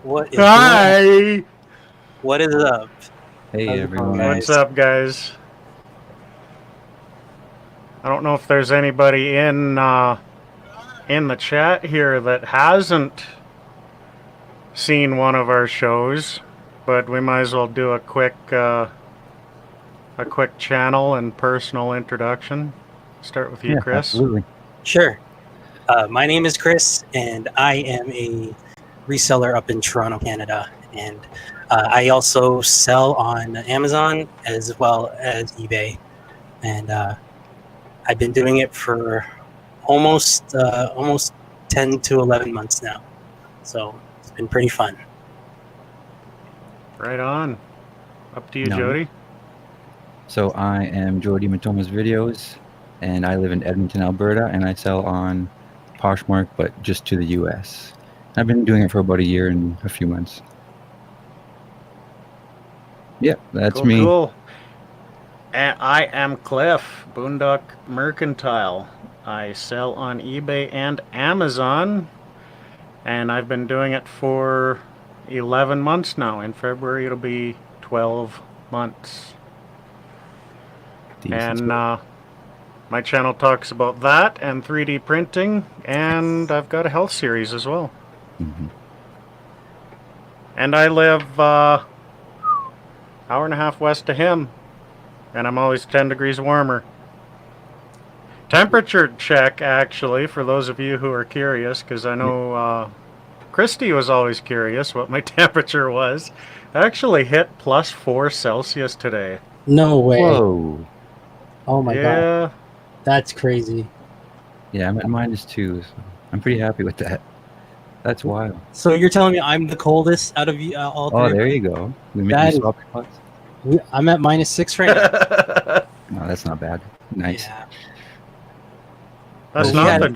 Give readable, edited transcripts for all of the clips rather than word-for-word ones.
What is Hi! What is up? Hey How's it everyone. going, guys? What's up, guys? I don't know if there's anybody in the chat here that hasn't seen one of our shows, but we might as well do a quick channel and personal introduction. Start with you, Chris. Absolutely. Sure. My name is Chris, and I am a reseller up in Toronto, Canada. And I also sell on Amazon as well as eBay. And I've been doing it for almost 10 to 11 months now. So it's been pretty fun. Right on. Up to you, No. Jody. So I am Jody Matoma's Videos, and I live in Edmonton, Alberta, and I sell on Poshmark, but just to the US. I've been doing it for about a year and a few months. Yep, that's me. Cool. And I am Cliff, BoondockMercantile. I sell on eBay and Amazon, and I've been doing it for 11 months now. In February, it'll be 12 months. Decent And stuff. my channel talks about that and 3D printing, and I've got a health series as well. Mhm. And I live hour and a half west of him, and I'm always 10 degrees warmer. Temperature check, actually, for those of you who are curious, because I know Christy was always curious what my temperature was. I actually hit +4 Celsius today. No way. Whoa. Oh my god. Yeah, That's crazy. Yeah, I'm at -2, so I'm pretty happy with that. That's wild. So you're telling me I'm the coldest out of you, all three? Oh, there you go. We make That you is- swap spots. I'm at -6 right now. No, that's not bad. Nice. Yeah. that's Well, we had- nothing.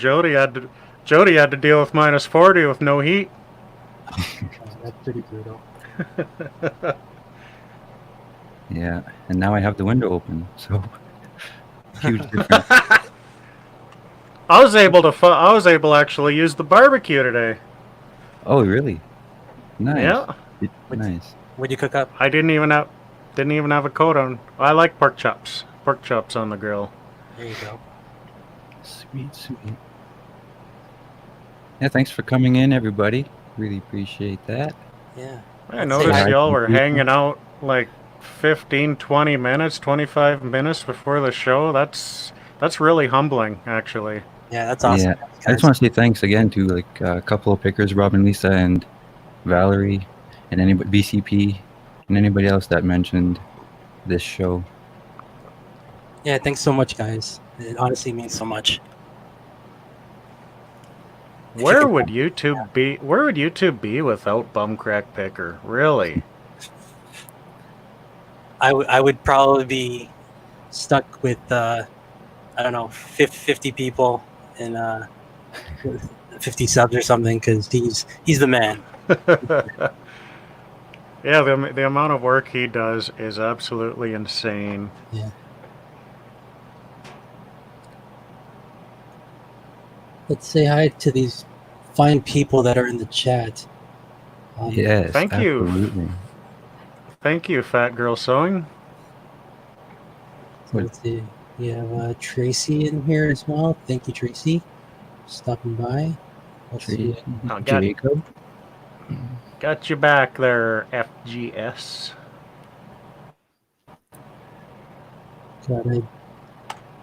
Jody had to deal with -40 with no heat. Oh, that's pretty brutal. Yeah, and now I have the window open, so huge difference. I was able to actually use the barbecue today. Oh, really? Nice. Yeah, Nice. What'd you cook up? I didn't even have a coat on. I like pork chops on the grill. There you go. Sweet, sweet. Yeah, thanks for coming in, everybody. Really appreciate that. Yeah. I Let's noticed say hi. y'all were hanging out like 15, 20 minutes, 25 minutes before the show. That's really humbling, actually. Yeah, that's awesome. Yeah, I just want to say thanks again to like a couple of pickers, Robin, Lisa, and Valerie, and anybody, BCP, and anybody else that mentioned this show. Yeah, thanks so much, guys. It honestly means so much. Where would YouTube be? Where would YouTube be without Bumcrack Picker? Really? I would probably be stuck with I don't know 50 people and 50 subs or something, because he's the man. Yeah, the amount of work he does is absolutely insane. Yeah. Let's say hi to these fine people that are in the chat. Yes, Thank you. absolutely. Thank you, Fat Girl Sewing. So let's see. We have Tracy in here as well. Thank you, Tracy, for stopping by. Let's see. Oh, Jacob. Got you back there, FGS. Got a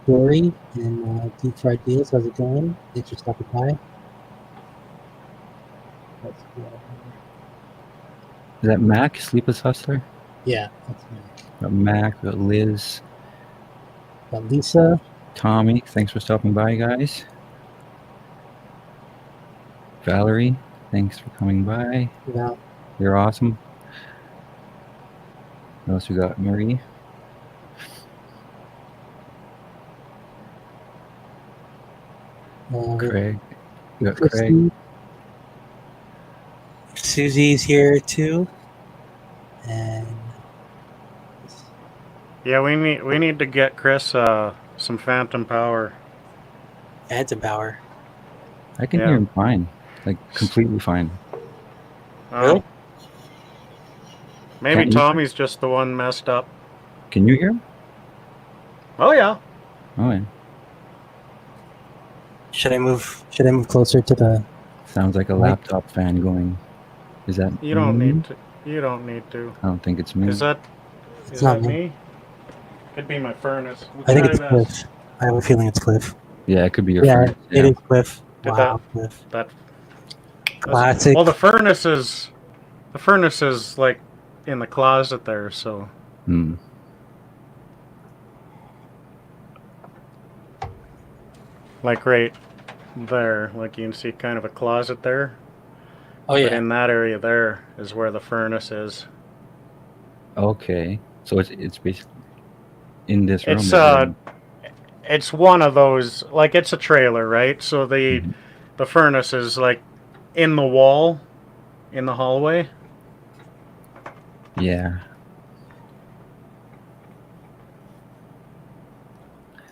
Dory and Deep Fried Deals. How's it going? Thanks for stopping by. Let's go. Is that Mac, Sleepless Hustler? Yeah, that's Mac. Got Mac, got Liz, Got Lisa. Tommy. Thanks for stopping by, guys. Valerie, thanks for coming by. Val. You're awesome. What else we got? Marie. Craig. We got Craig. Christy. Susie's here too, and Yeah, we need to get Chris some Phantom Power. Phantom Power. I can Yeah. hear him fine. Like, completely fine. Oh, Maybe Can't you- Tommy's just the one messed up. Can you hear him? Oh yeah. Oh, yeah. Should I move? Should I move closer to the? Sounds like a Mic? laptop fan going. Is that You don't me? need to. You don't need to. I don't think it's me. Is that? It's Is not that me. me? Could be my furnace. I think Try it's this. Cliff. I have a feeling it's Cliff. Yeah, it could be your Yeah, friend. It is Cliff. Did Wow, Cliff. That. Classic. Well, the furnace is like in the closet there, so. Hmm. Like right there, like you can see kind of a closet there. Oh But yeah. in that area there is where the furnace is. Okay. So it's basically in this room. It's that it's one of those, like it's a trailer, right? So Mhm. the furnace is like in the wall in the hallway. Yeah.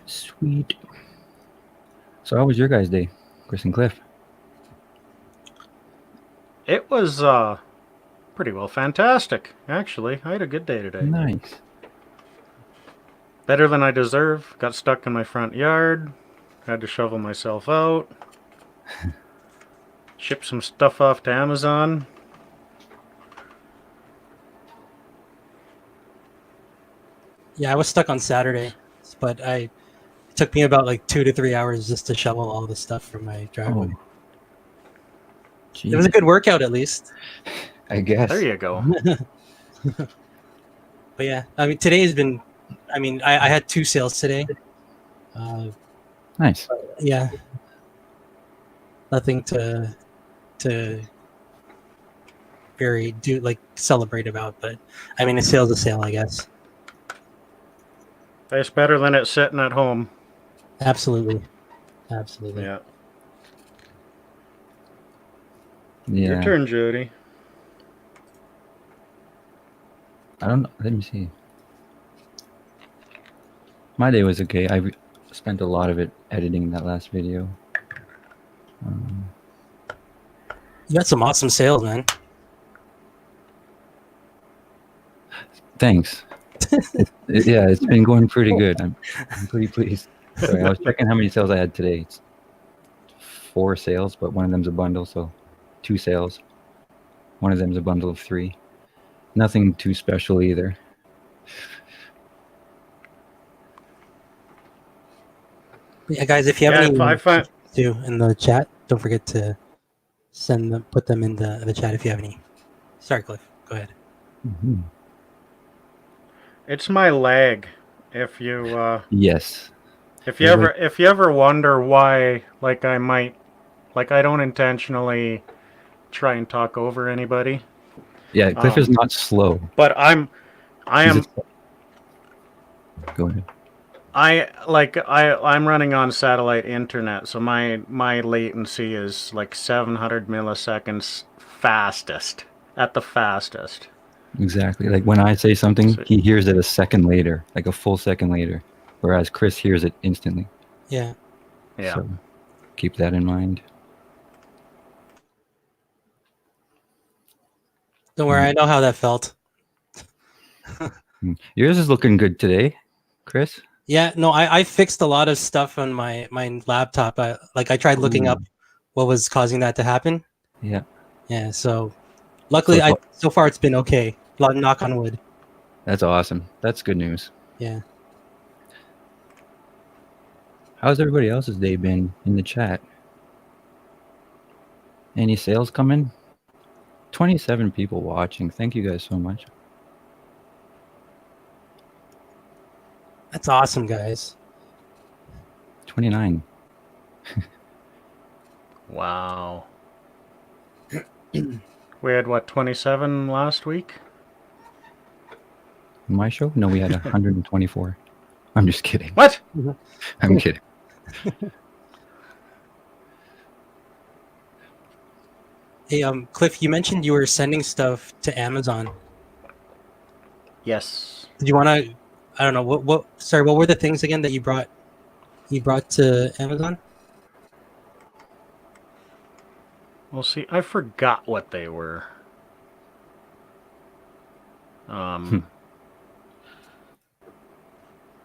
Sweet. So how was your guys' day, Chris and Cliff? It was pretty well fantastic, actually. I had a good day today. Nice. Better than I deserve. Got stuck in my front yard. Had to shovel myself out. Ship some stuff off to Amazon. Yeah, I was stuck on Saturday, but it took me about like 2 to 3 hours just to shovel all the stuff from my driveway. Oh. It was a Jeez. good workout at least. I guess. There you go. But yeah, I mean, today has been. I mean, I had 2 sales today. Nice. Yeah, nothing to very celebrate about, but I mean, a sale's a sale, I guess. It's better than it sitting at home. Absolutely, absolutely. Yeah. Yeah. Your turn, Jody. I don't know. Let me see. My day was okay. I spent a lot of it editing that last video. You got some awesome sales, man. Thanks. Yeah, it's been going pretty good. I'm pretty pleased. Sorry, I was checking how many sales I had today. It's 4 sales, but one of them's a bundle, so 2 sales. One of them's a bundle of 3. Nothing too special either. Yeah, guys, if you have any I find do in the chat, don't forget to put them in the chat if you have any. Sorry, Cliff. Go ahead. Mhm. it's my leg. If you Yes. if you ever wonder why, like I don't intentionally try and talk over anybody, Yeah, Cliff is not slow. but I He's am. Go ahead. I'm running on satellite internet, so my latency is like 700 milliseconds fastest at the fastest. Exactly. Like when I say something, So- he hears it a second later, like a full second later, whereas Chris hears it instantly. Yeah. Yeah. So keep that in mind. Don't worry, I know how that felt. Yours is looking good today, Chris. Yeah, no, I fixed a lot of stuff on my laptop. I tried looking up what was causing that to happen. Yeah. Yeah, so luckily, So- so far it's been okay. Knock on wood. That's awesome. That's good news. Yeah. How's everybody else's day been in the chat? Any sales coming? 27 people watching. Thank you guys so much. That's awesome, guys. 29. Wow. We had what, 27 last week? My show? No, we had 124. I'm just kidding. What? I'm kidding. Hey, Cliff, you mentioned you were sending stuff to Amazon. Yes. Did you want to? I don't know what. Sorry, what were the things again that you brought? You brought to Amazon? Well, see, I forgot what they were.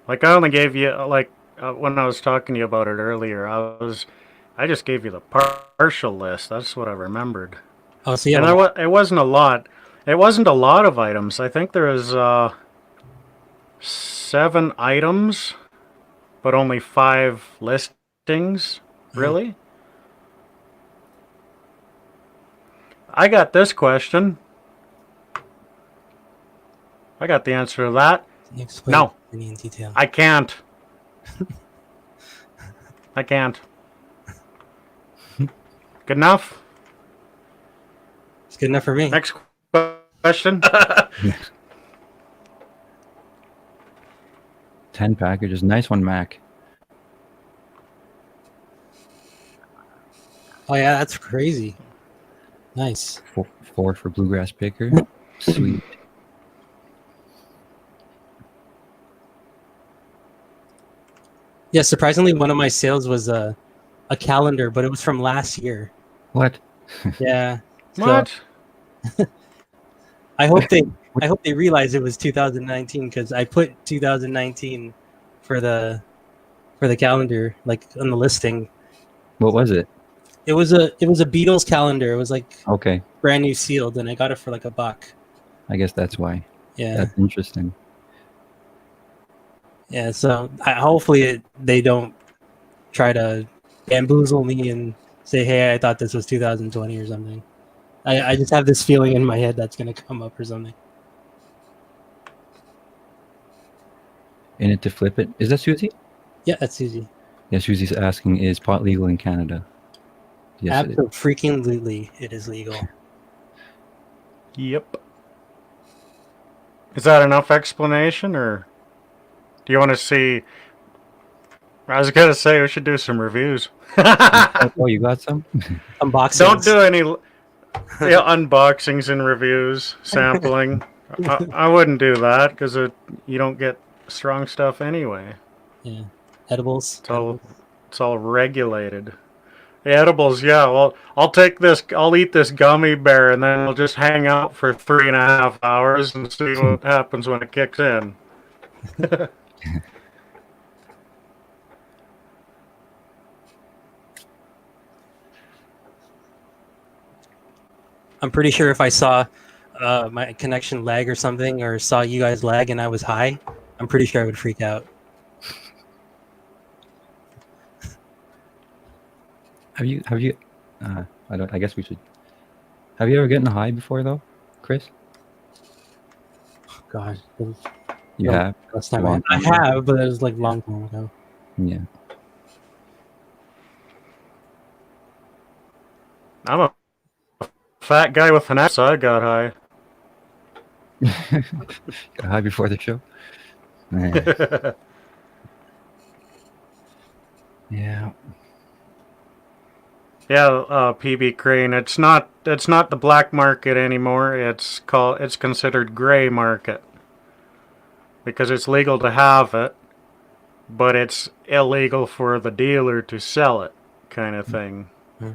Like I only gave you when I was talking to you about it earlier, I just gave you the partial list. That's what I remembered. Oh, so yeah, And it wasn't a lot. It wasn't a lot of items. I think there was 7 items, but only 5 listings. Really? I got this question. I got the answer to that. explain No. any in detail. I can't. I can't. Good enough? It's good enough for me. Next question. 10 packages. Nice one, Mac. Oh yeah, that's crazy. Nice. 4 for Bluegrass Picker. Sweet. Yeah, surprisingly, one of my sales was a calendar, but it was from last year. What? Yeah. So What? I hope they realize it was 2019 because I put 2019 for the calendar, like on the listing. What was it? It was a Beatles calendar. It was like Okay. brand new sealed, and I got it for like $1. I guess that's why. Yeah. That's interesting. Yeah, so hopefully they don't try to bamboozle me and say, hey, I thought this was 2020 or something. I just have this feeling in my head that's going to come up or something. In it to flip it. Is that Susie? Yeah, that's easy. Yeah, Susie's asking, is pot legal in Canada? Yes, it is. Absolutely, it is legal. Yep. Is that enough explanation, or do you want to see? I was gonna say we should do some reviews. Oh, you got some? Unboxing. Don't do any unboxings and reviews, sampling. I wouldn't do that because you don't get strong stuff anyway. Yeah, edibles. It's all regulated. The edibles, yeah. Well, I'll take this. I'll eat this gummy bear, and then I'll just hang out for 3.5 hours and see what happens when it kicks in. I'm pretty sure if I saw my connection lag or something, or saw you guys lag and I was high, I'm pretty sure I would freak out. Have you? I guess we should. Have you ever gotten high before, though, Chris? God, You have. last time Long I time ago. have, but it was like long time ago. Yeah. I'm a fat guy with an ass, so I got high. Got high before the show. Man. Yeah. Yeah, PB Crane. It's not the black market anymore. It's considered gray market because it's legal to have it, but it's illegal for the dealer to sell it, kind of thing. Mm-hmm.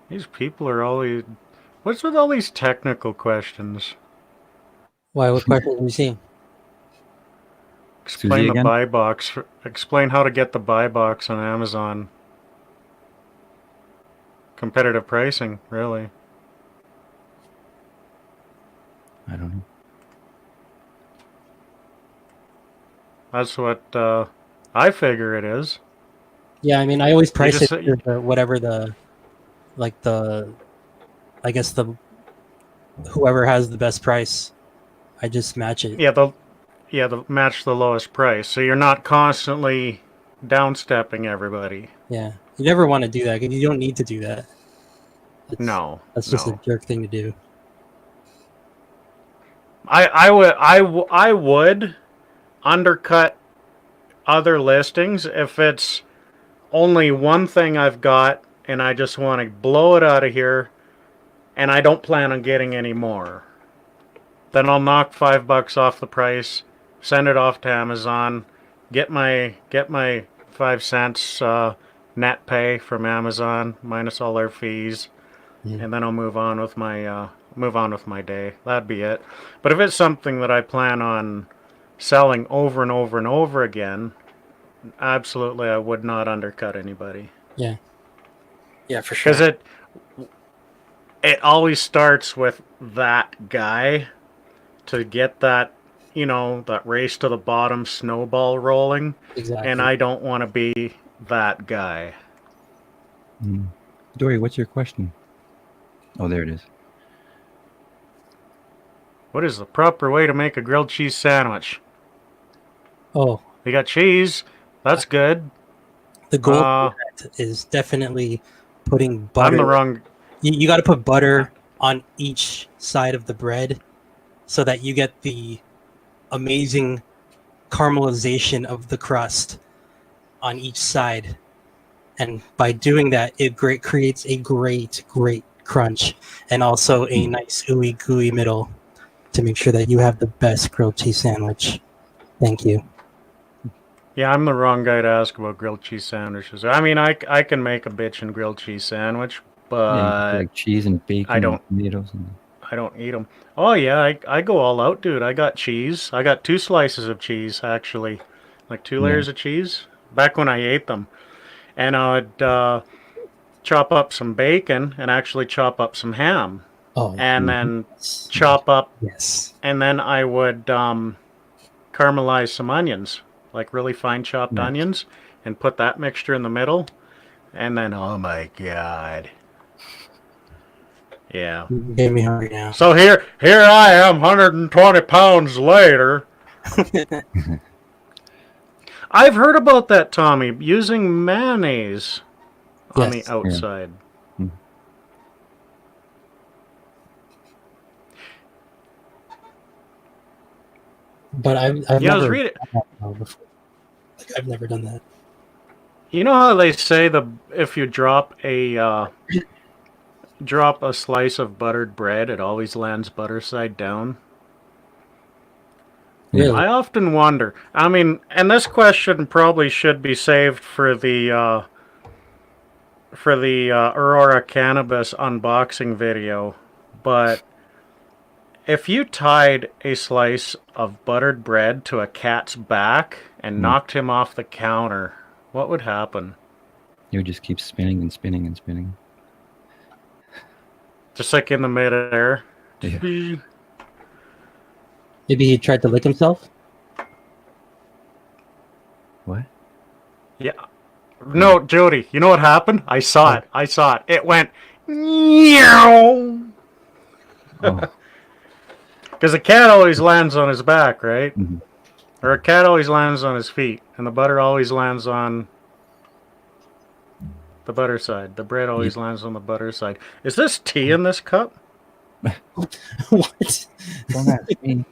These people are always. What's with all these technical questions? Why? What questions have you seen? Explain Susie the again? buy box. Explain how to get the buy box on Amazon. Competitive pricing, really. I don't know. That's what I figure it is. Yeah, I mean, I always price just- it for whatever I guess whoever has the best price, I just match it. Yeah, the match the lowest price. So you're not constantly downstepping everybody. Yeah, you never want to do that because you don't need to do that. No, That's just no. a jerk thing to do. I would undercut other listings if it's only one thing I've got and I just want to blow it out of here and I don't plan on getting any more. Then I'll knock $5 off the price, send it off to Amazon, get my 5 cents, net pay from Amazon minus all their fees, Yeah. and then I'll move on with my day. That'd be it. But if it's something that I plan on selling over and over and over again, absolutely I would not undercut anybody. Yeah, for sure. Because it always starts with that guy to get that, that race to the bottom snowball rolling. Exactly. And I don't want to be that guy. Dory, what's your question? Oh, there it is. What is the proper way to make a grilled cheese sandwich? Oh, You got cheese. That's good. the goal for that is definitely putting butter. I'm the wrong. You got to put butter on each side of the bread so that you get the amazing caramelization of the crust on each side. And by doing that, it creates a great crunch and also a nice ooey gooey middle to make sure that you have the best grilled cheese sandwich. Thank you. Yeah, I'm the wrong guy to ask about grilled cheese sandwiches. I mean, I can make a bitchin' grilled cheese sandwich, but like cheese and bacon. I don't- And tomatoes. And... I don't eat them. Oh yeah, I go all out, dude. I got cheese. I got 2 slices of cheese actually, like 2 layers of cheese. Back when I ate them, and I would chop up some bacon and actually chop up some ham, and then chop up. Yes. And then I would caramelize some onions, like really fine chopped onions, and put that mixture in the middle, and then oh my god. Yeah. You gave me hungry now. So here I am, 120 pounds later. I've heard about that, Tommy, using mayonnaise on the outside. Yeah. But I've Yeah, I was never reading. I've never done that. You know how they say if you drop a slice of buttered bread, it always lands butter side down? Really? I often wonder. I mean, and this question probably should be saved for the Aurora Cannabis unboxing video, but if you tied a slice of buttered bread to a cat's back and knocked him off the counter, what would happen? You would just keep spinning and spinning and spinning. Just like in the midair. Yeah. Maybe he tried to lick himself? What? Yeah. No, Jody, you know what happened? I saw it. It went meow. Oh. Because a cat always lands on his back, right? Mhm. Or a cat always lands on his feet, and the butter always lands on the butter side. The bread always lands on the butter side. Is this tea in this cup? What? Don't ask me.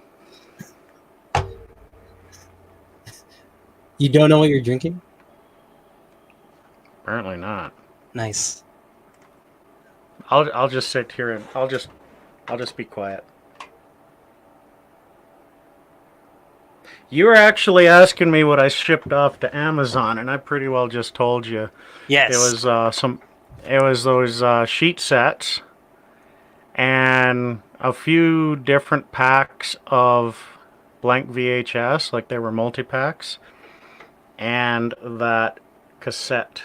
You don't know what you're drinking? Apparently not. Nice. I'll just sit here and I'll just be quiet. You were actually asking me what I shipped off to Amazon, and I pretty well just told you. Yes. It was those sheet sets and a few different packs of blank VHS, like they were multi-packs, and that cassette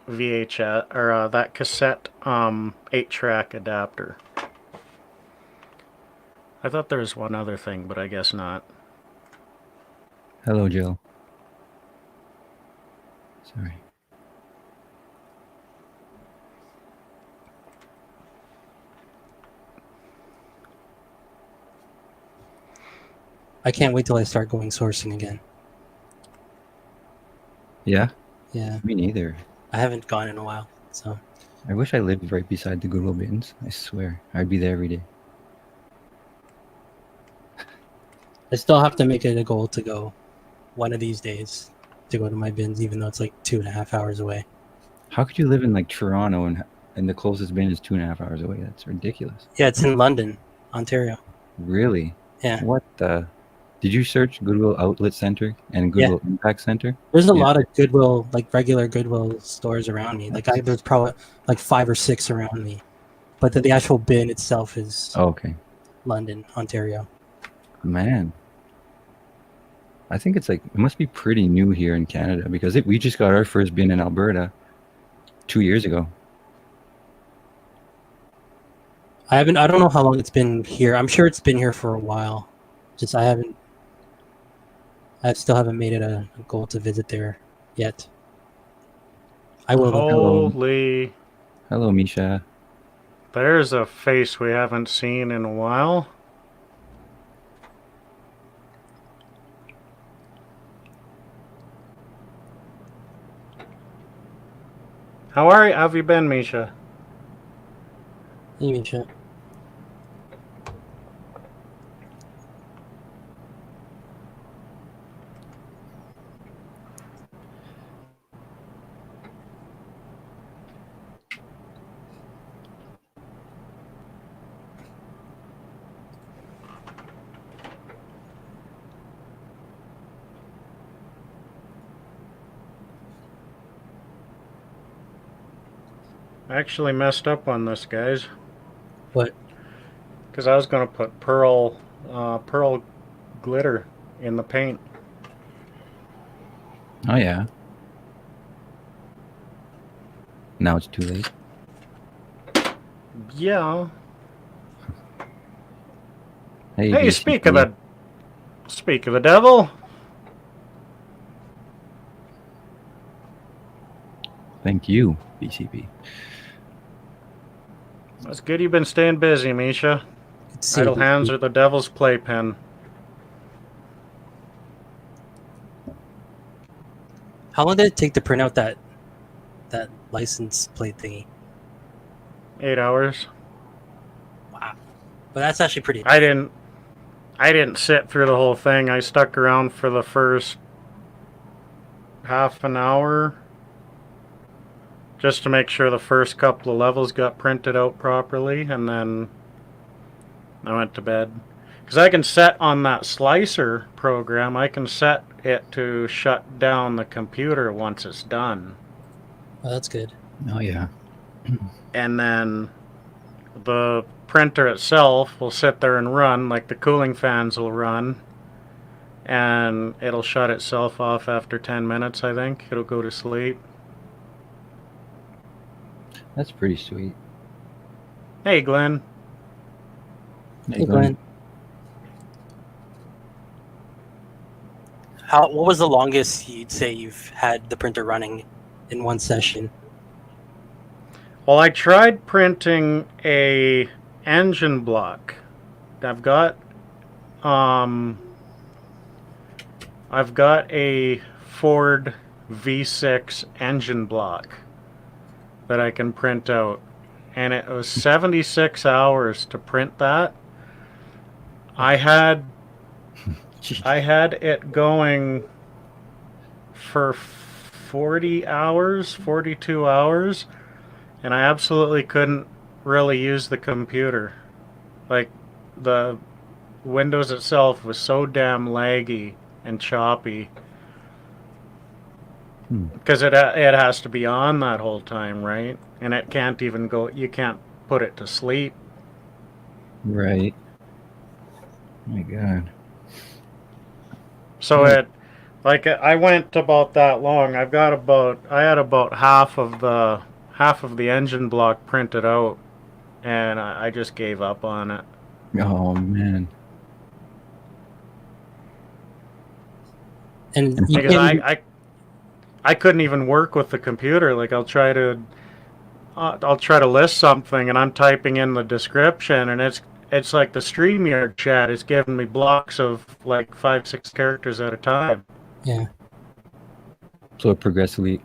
VHS, or that cassette 8-track adapter. I thought there was one other thing, but I guess not. Hello, Jill. Sorry. I can't wait till I start going sourcing again. Yeah? Yeah. Me neither. I haven't gone in a while, so. I wish I lived right beside the Goodwill bins. I swear. I'd be there every day. I still have to make it a goal to go one of these days to go to my bins, even though it's like 2.5 hours away. How could you live in like Toronto and the closest bin is 2.5 hours away? That's ridiculous. Yeah, it's in London, Ontario. Really? Yeah. What the? Did you search Goodwill Outlet Center and Goodwill Impact Center? There's a Yeah. lot of Goodwill, like regular Goodwill stores around me. Like there's probably like 5 or 6 around me, but the actual bin itself is Oh, okay. London, Ontario. Man, I think it's like it must be pretty new here in Canada because we just got our first bin in Alberta 2 years ago. I don't know how long it's been here. I'm sure it's been here for a while. Just I still haven't made it a goal to visit there yet. I will. Holy. Hello, Misha. There's a face we haven't seen in a while. How have you been, Misha? Hey, Misha. I actually messed up on this, guys. What? Because I was going to put pearl glitter in the paint. Oh yeah. Now it's too late. Yeah. Hey, Hey, BCP. speak of the devil. Thank you, BCP. That's good you've been staying busy, Misha. Idle hands are the devil's playpen. How long did it take to print out that license plate thingy? 8 hours. Wow, but that's actually pretty. I didn't sit through the whole thing. I stuck around for the first half an hour just to make sure the first couple of levels got printed out properly, and then I went to bed. Because I can set on that slicer program, I can set it to shut down the computer once it's done. Oh, that's good. Oh yeah. And then the printer itself will sit there and run, like the cooling fans will run, and it'll shut itself off after 10 minutes, I think. It'll go to sleep. That's pretty sweet. Hey, Glenn. Hey, Glenn. What was the longest you'd say you've had the printer running in one session? Well, I tried printing a engine block. I've got a Ford V6 engine block that I can print out, and it was 76 hours to print that. I had it going for 40 hours, 42 hours, and I absolutely couldn't really use the computer. Like, the Windows itself was so damn laggy and choppy. Because it has to be on that whole time, right? And it can't even go, you can't put it to sleep. Right. Oh my God. So I went about that long. I had about half of the engine block printed out, and I just gave up on it. Oh man. And you Because can, I couldn't even work with the computer. Like, I'll try to list something, and I'm typing in the description, and it's like the StreamYard chat is giving me blocks of like 5-6 characters at a time. yeah. So it progressively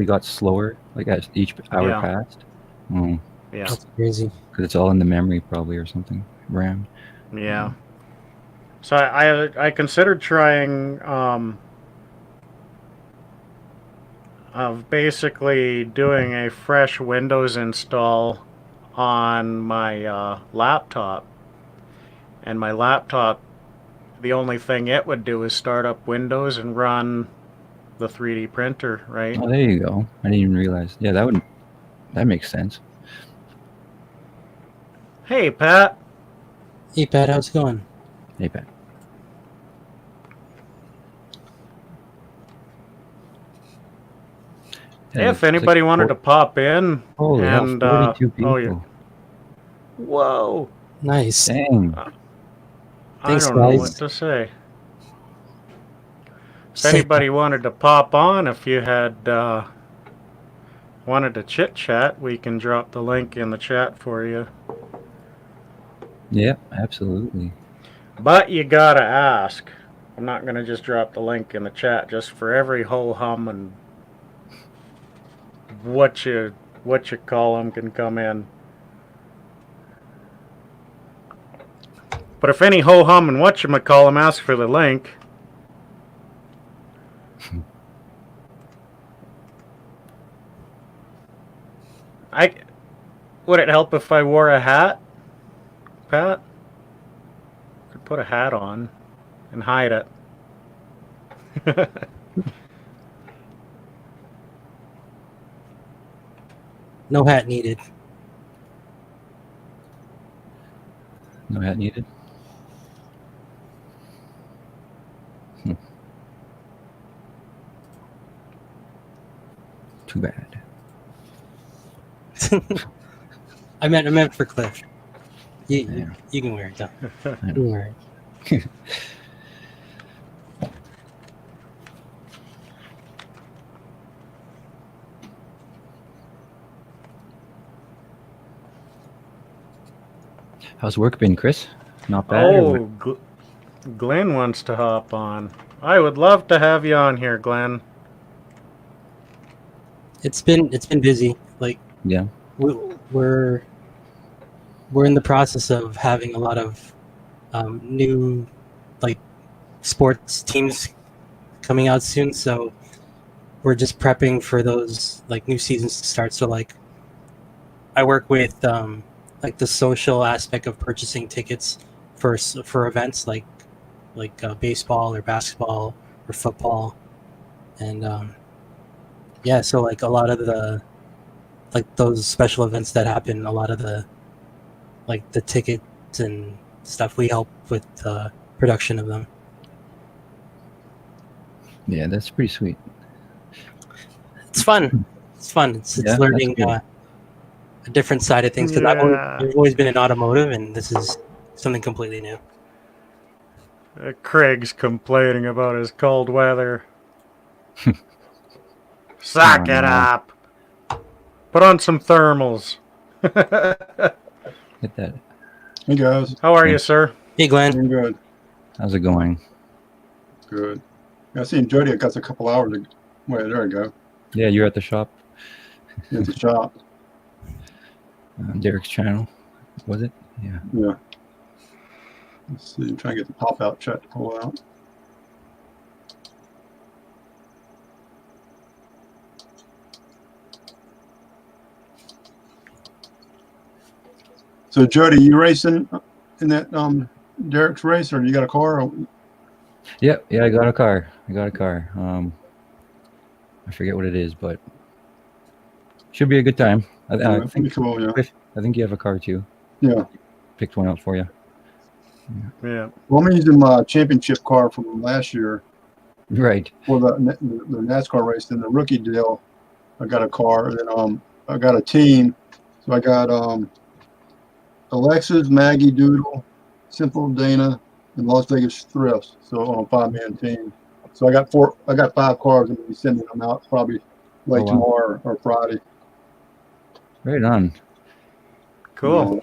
got slower, like as each hour Yeah. passed. Oh, Yeah. That's crazy. because it's all in the memory probably or something. RAM. Yeah. So I considered trying of basically doing a fresh Windows install on my laptop, and my laptop the only thing it would do is start up Windows and run the 3D printer, right? Oh, there you go. I didn't even realize. Yeah, that makes sense. Hey, Pat. Hey, Pat, how's it going? Hey, Pat. Yeah, If anybody wanted to pop in, holy and hell, 42 people. oh, yeah. Whoa. Nice. Dang. I Thanks, don't know guys. what to say. If Say- anybody wanted to pop on, if you had wanted to chit chat, we can drop the link in the chat for you. Yeah, absolutely. But you gotta ask. I'm not gonna just drop the link in the chat. Just for every ho hum and what you call them can come in. But if any ho hum and whatchamacallem ask for the link, would it help if I wore a hat, Pat? Could put a hat on and hide it. No hat needed. No hat needed. Too bad. I meant for Cliff. You Yeah. can wear it, though. I You know. can wear it. How's work been, Chris? Not bad. or Oh, what? Glenn wants to hop on. I would love to have you on here, Glenn. It's been busy. Like Yeah. we're in the process of having a lot of new like sports teams coming out soon, so we're just prepping for those like new seasons to start. So like I work with like the social aspect of purchasing tickets for events like baseball or basketball or football, and yeah, so like a lot of the like those special events that happen, a lot of the like the tickets and stuff, we help with the production of them. Yeah, that's pretty sweet. It's fun. It's fun. It's Yeah, that's learning good. a different side of things because Yeah. I've always been in automotive, and this is something completely new. Craig's complaining about his cold weather. Suck Oh, it no. up. Put on some thermals. Hit that. Hey guys, How are you, sir? Hey, Glenn. doing good. How's it going? Good. I seen Jody. I got a couple hours ago. Wait, there we go. Yeah, you're at the shop. At the shop. Derek's channel. Was it? Yeah. Yeah. Let's see. I'm trying to get the pop-out chat to pull out. So Jody, you racing in that Derek's race, or you got a car? Or, Yeah, I got a car. I forget what it is, but should be a good time. I that'd be think cool. Yeah. Chris, I think you have a car too. Yeah. Picked one out for you. Yeah. Well, I'm using my championship car from last year Right. for the NASCAR race. In the rookie deal, I got a car, and then I got a team. So I got Alexis, Maggie, Doodle, Simple, Dana, and Las Vegas Thrifts. So on a 5-man team. So I got 5 cars, and we'll be sending them out probably late Oh, wow. tomorrow or Friday. Right on. Cool.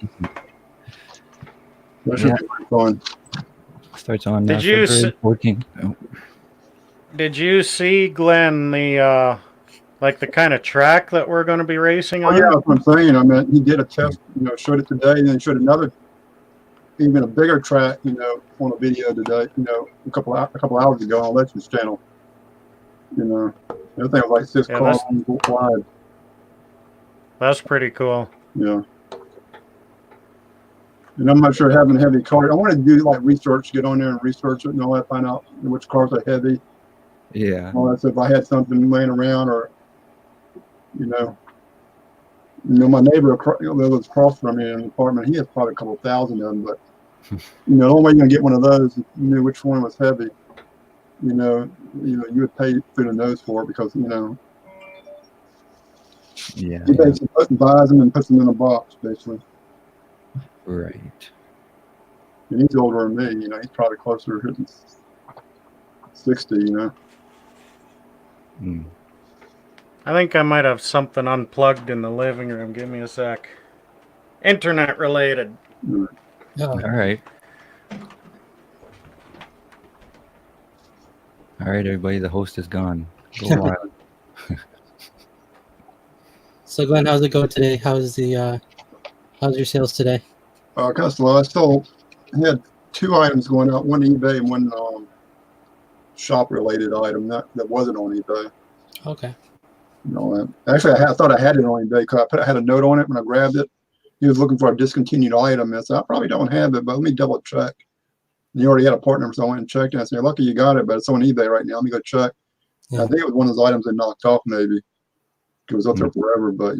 That should be pretty fun. Starts on Did you February 14th. Oh, Did you see, Glenn, the like the kind of track that we're going to be racing Oh on? yeah, that's what I'm saying. I mean, he did a test. Showed it today, and then showed another, even a bigger track. On a video today. A couple hours ago on Alexis' channel. Everything was like 6 Yeah, cars wide. That's pretty cool. Yeah. And I'm not sure having heavy cars. I want to do like research, get on there and research it and all that, find out which cars are heavy. Yeah. All that. So if I had something laying around, or my neighbor that lives across from me in an apartment, he has probably a couple thousand of them. But the only way you're gonna get one of those, if you knew which one was heavy, you would pay through the nose for it, because Yeah. he basically buys them and puts them in a box, basically. Right. And he's older than me. He's probably closer to 60. Mm. I think I might have something unplugged in the living room. Give me a sec. Internet related. Oh, All right. All right, everybody. The host is gone. Go wild. so Glenn, how's it going today? How's your sales today? Kind of slow. I still had 2 items going out, one eBay and one shop-related item that wasn't on eBay. Okay. Actually, I thought I had it on eBay because I had a note on it when I grabbed it. He was looking for a discontinued item. And I said, I probably don't have it, but let me double check. And he already had a part number, so I went and checked. And I said, lucky you got it, but it's on eBay right now. Let me go check. Yeah. I think it was one of those items they knocked off, maybe. It was up there forever, but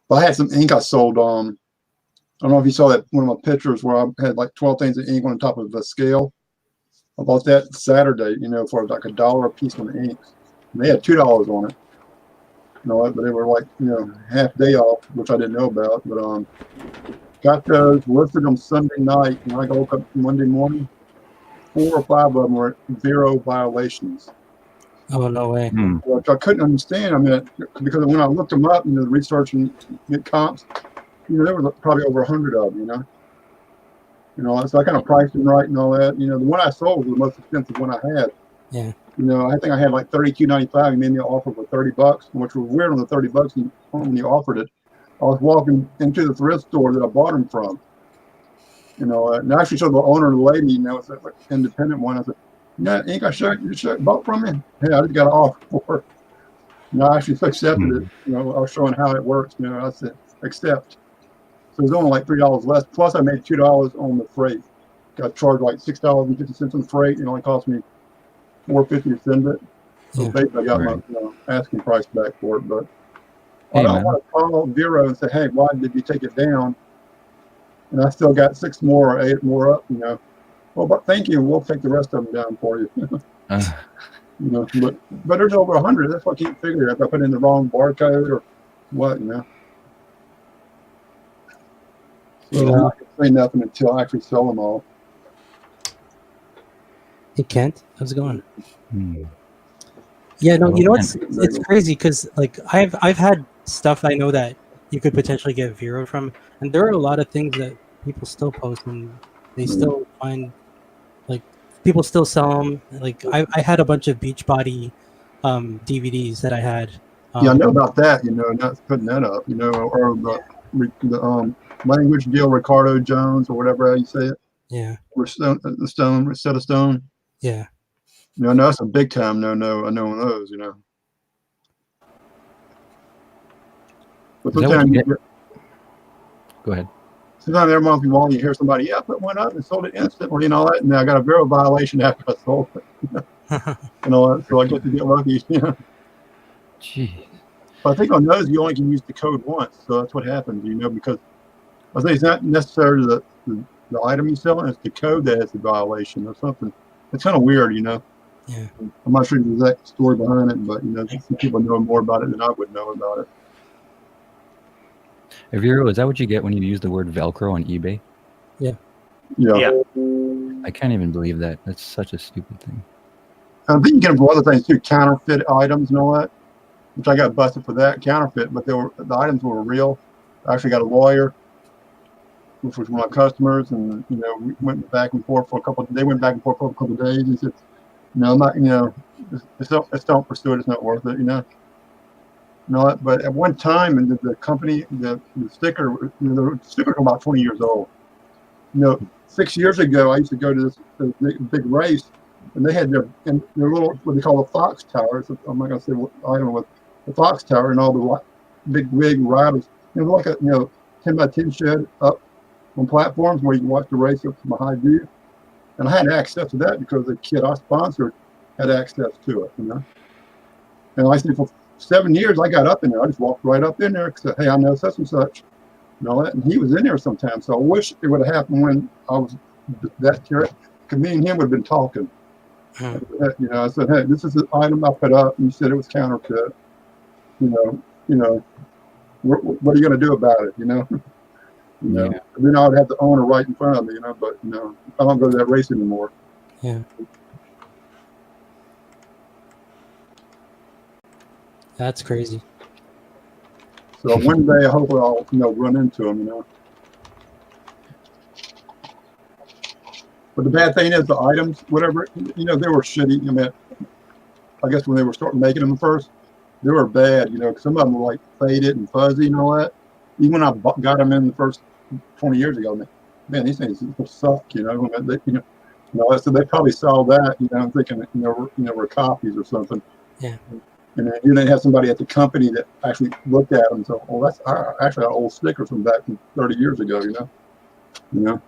But I had some ink I sold. I don't know if you saw that one of my pictures where I had like 12 things of ink on top of a scale. I bought that Saturday, for like $1 a piece on ink. And they had $2 on it. But they were like, half day off, which I didn't know about. But got those, listed them Sunday night, and I woke up Monday morning. 4 or 5 of them were 0 violations. Oh, no way. Which I couldn't understand. Because when I looked them up, the research and get comps, there was probably over 100 of them, so I kind of priced them right and all that. The one I sold was the most expensive one I had. Yeah. I think I had like $32.95. He made me an offer for $30, which was weird on the $30 when he offered it. I was walking into the thrift store that I bought them from. And I actually showed the owner, the lady, it's an independent one. I said, ink you bought from me? Yeah, I just got an offer for it. And I actually accepted it. I was showing how it works. I said, accept. So it was only like $3 less. Plus, I made $2 on the freight. Got charged like $6.50 on freight. It only cost me $4.50 to send it. So basically, I got my asking price back for it. But I don't want to call Vero and say, hey, why did you take it down? And I still got 6 more or 8 more up. Well, but thank you. We'll take the rest of them down for you. But there's over 100. That's what I can't figure. If I put in the wrong barcode or what, So I'm not going to say nothing until I actually sell them all. Hey, Kent, how's it going? Yeah, no, it's crazy because like I've had stuff I know that you could potentially get Vero from, and there are a lot of things that people still post and they still find, like, people still sell them. Like I had a bunch of Beachbody DVDs that I had. I know about that. Not putting that up. Or the language deal, Ricardo Jones or whatever you say it. Yeah. Rosetta Stone. Yeah. No, that's a big time no. I know those. But sometimes Go ahead. Sometimes every once in a while you hear somebody, I put one up and sold it instantly and all that, and I got a Vero violation after I sold it. And all that, so I get to get lucky. Jeez. But I think on those you only can use the code once, so that's what happens, because I think it's not necessarily the item you sell, it's the code that has the violation or something. It's kind of weird, Yeah. I'm not sure the exact story behind it, but some people know more about it than I would know about it. Vero, is that what you get when you use the word Velcro on eBay? Yeah. I can't even believe that. That's such a stupid thing. I think you get them for other things too, counterfeit items and all that, which I got busted for that, counterfeit, but the items were real. I actually got a lawyer, which was one of my customers, and we went back and forth for a couple. They went back and forth for a couple of days. He said, "No, I'm not. Just don't pursue it. It's not worth it. But at one time, and the company, the sticker, the stickers were about 20 years old. 6 years ago, I used to go to this big race, and they had their little what they call a fox tower. I'm not gonna say what I don't know what the fox tower and all the big wig riders. Like a 10 by 10 shed up on platforms where you can watch the race up from a high view. And I had access to that because the kid I sponsored had access to it, you know. And like I said, for 7 years, I got up in there. I just walked right up in there and said, hey, I know such and such. And all that. And he was in there sometimes. So I wish it would have happened when I was that carrot. Because me and him would have been talking. You know, I said, hey, this is the item I put up. And you said it was counterfeit. You know, what are you going to do about it, you know? You know, Yeah. then I would have the owner right in front of me, you know, but, you know, I don't go to that race anymore. Yeah. That's crazy. So one day, hopefully I'll, you know, run into him, you know. But the bad thing is the items, whatever, you know, they were shitty. I mean, I guess when they were starting making them first, they were bad, you know, 'cause some of them were like faded and fuzzy and all that. Even when I got them in the first 20 years ago, man, these things suck, you know. They, you know, so they probably saw that, you know, I'm thinking, you know, were copies or something. Yeah. And then you didn't have somebody at the company that actually looked at them and said, "Oh, that's actually our old stickers from back from 30 years ago." You know.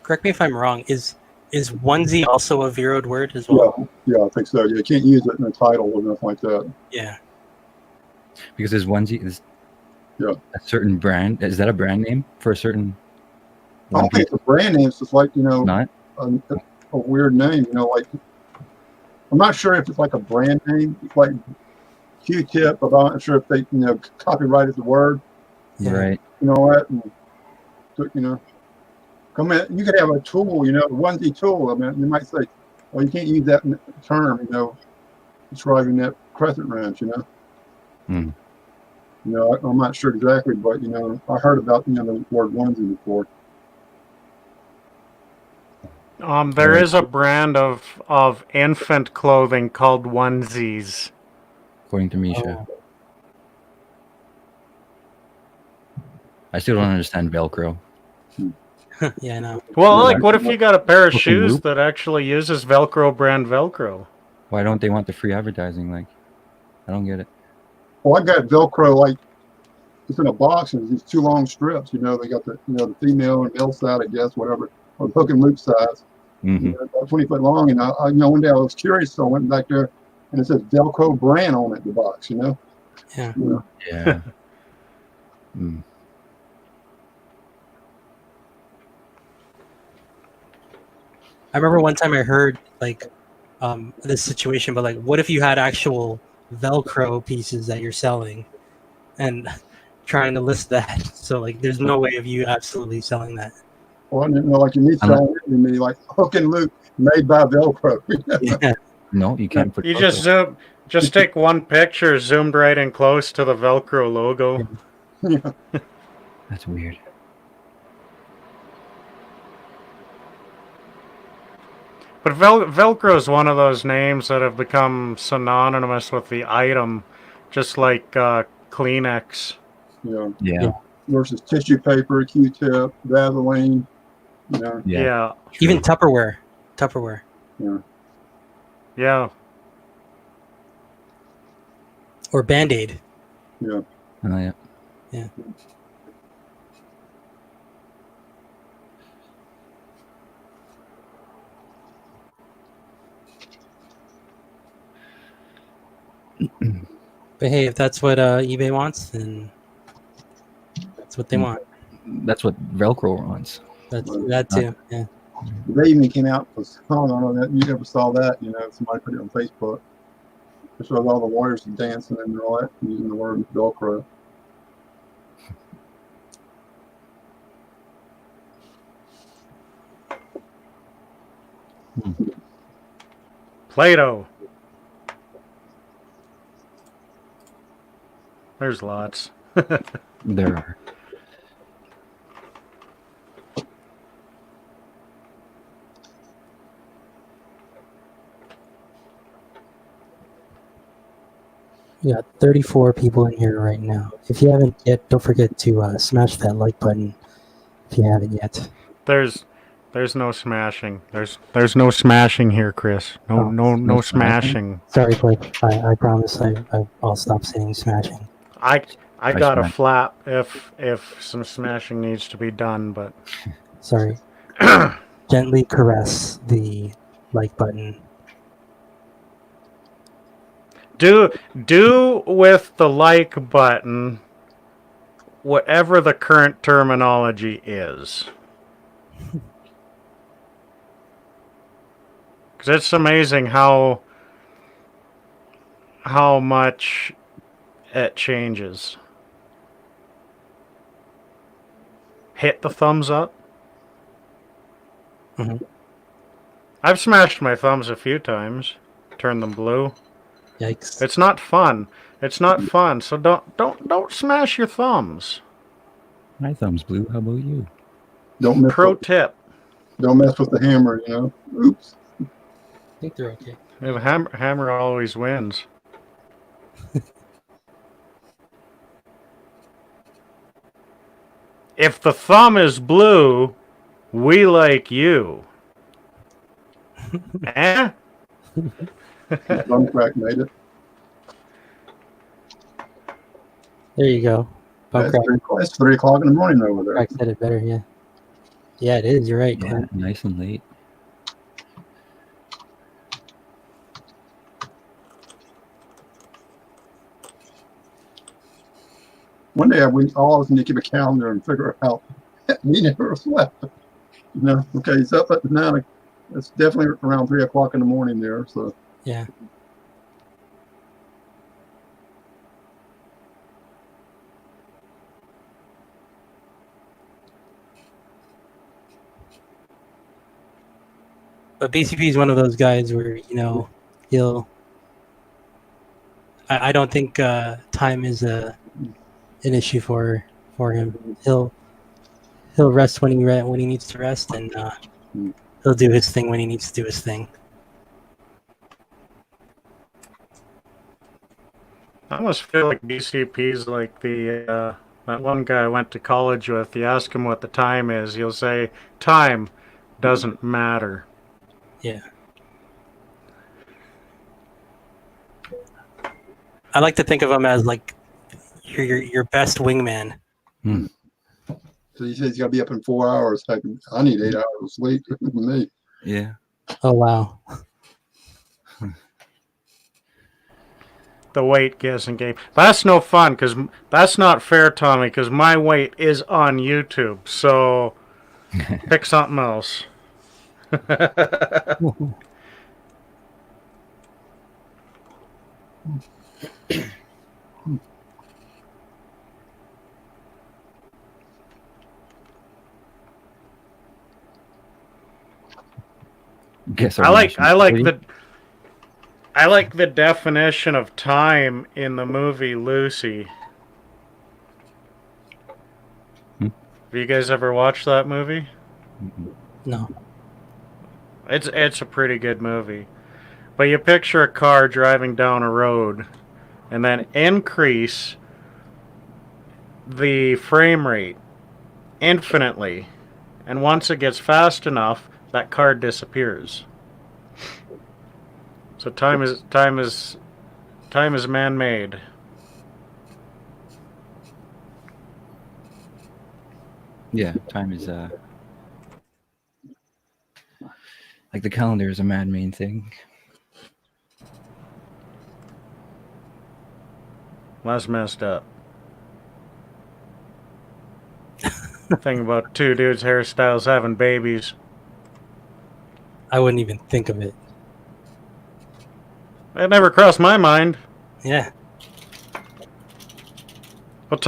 Correct me if I'm wrong. Is onesie also a zeroed word as well? Yeah, I think so. Yeah, you can't use it in a title or nothing like that. Yeah. Because his onesie is Yeah. a certain brand. Is that a brand name for a certain? I don't think it's a brand name. It's just like, you know, Not. a weird name. You know, like I'm not sure if it's like a brand name. It's like Q-tip, but I'm not sure if they, you know, copyrighted the word. Yeah. Right. You know what? And, you know, come in. You could have a tool. You know, a onesie tool. I mean, you might say, "Well, you can't use that term." You know, describing that crescent wrench. You know. Hmm. You know, I'm not sure exactly, but you know, I heard about, you know, the word onesie before. There is a brand of infant clothing called onesies. According to Misha. Oh. I still don't understand Velcro. Yeah, I know. Well, Yeah. like, what if you got a pair of Hook and shoes loop? that actually uses Velcro brand Velcro? Why don't they want the free advertising? Like, I don't get it. Well, I got Velcro, like it's in a box and it's these 2 long strips. You know, they got the, you know, the female and male side, I guess, whatever, or the hook and loop size. Mm-hmm. You know, about 20 foot long. And I, you know, one day I was curious, so I went back there and it says Velcro brand on it, the box. You know. Yeah. You know? Yeah. Mm. I remember one time I heard like this situation, but like, what if you had actual Velcro pieces that you're selling, and trying to list that? So like, there's no way of you absolutely selling that. Well, I didn't know, like you need selling it, you need like hook and loop made by Velcro. Yeah. No, you can't put. You just take one picture, zoomed right in close to the Velcro logo. Yeah. That's weird. But Velcro is one of those names that have become synonymous with the item, just like Kleenex. Yeah. Yeah. Versus tissue paper, Q-tip, Vaseline. You know. Yeah. Even Tupperware. Yeah. Yeah. Or Band-Aid. Yeah. Oh, yeah. Yeah. But hey, if that's what eBay wants, then that's what they want. That's what Velcro wants. That's that too. Yeah. They even came out with a song on that. You never saw that, you know, somebody put it on Facebook. It shows all the lawyers dancing and all that, using the word Velcro. Play-Doh. There's lots. There are. We got 34 people in here right now. If you haven't yet, don't forget to smash that like button if you haven't yet. There's There's no smashing. There's no smashing here, Chris. No no smashing. Sorry, Blake. I promise I'll stop saying smashing. I got a smash. flap if some smashing needs to be done, but Sorry. Gently caress the like button. do with the like button whatever the current terminology is. Because it's amazing how much it changes. Hit the thumbs up. Mhm. I've smashed my thumbs a few times, turned them blue. Yikes. It's not fun. It's not fun. So don't smash your thumbs. My thumb's blue. How about you? Don't mess Pro with, tip: don't mess with the hammer. Oops. I think they're okay. the hammer always wins. If the thumb is blue, we like you. Eh? Thumb crack made it. There you go. It's 3 o'clock in the morning over there. Crack said it better, yeah. Yeah, it is. You're right. Yeah, Clint. nice and late. One day we all of us need to keep a calendar and figure out we never slept. Okay, he's up at 9. It's definitely around 3 o'clock in the morning there. So Yeah. But BCP is one of those guys where, he'll. I don't think time is an issue for him. He'll rest when he needs to rest, and he'll do his thing when he needs to do his thing. I almost feel like BCP's like the that one guy I went to college with. You ask him what the time is, he'll say, "Time doesn't matter." Yeah. I like to think of him as like your best wingman. so he says he's got to be up in 4 hours. I need 8 hours of sleep. Me. Yeah. Oh wow. The weight guessing game. That's no fun, because that's not fair, Tommy, because my weight is on YouTube. So pick something else. Guess I like the definition of time in the movie Lucy. Have you guys ever watched that movie? No. It's a pretty good movie. But you picture a car driving down a road and then increase the frame rate infinitely. And once it gets fast enough, that car disappears. So time is man-made. Yeah, time is like the calendar is a man-made thing. That's messed up. Thing about two dudes' hairstyles having babies. I wouldn't even think of it. That never crossed my mind. Yeah. Well,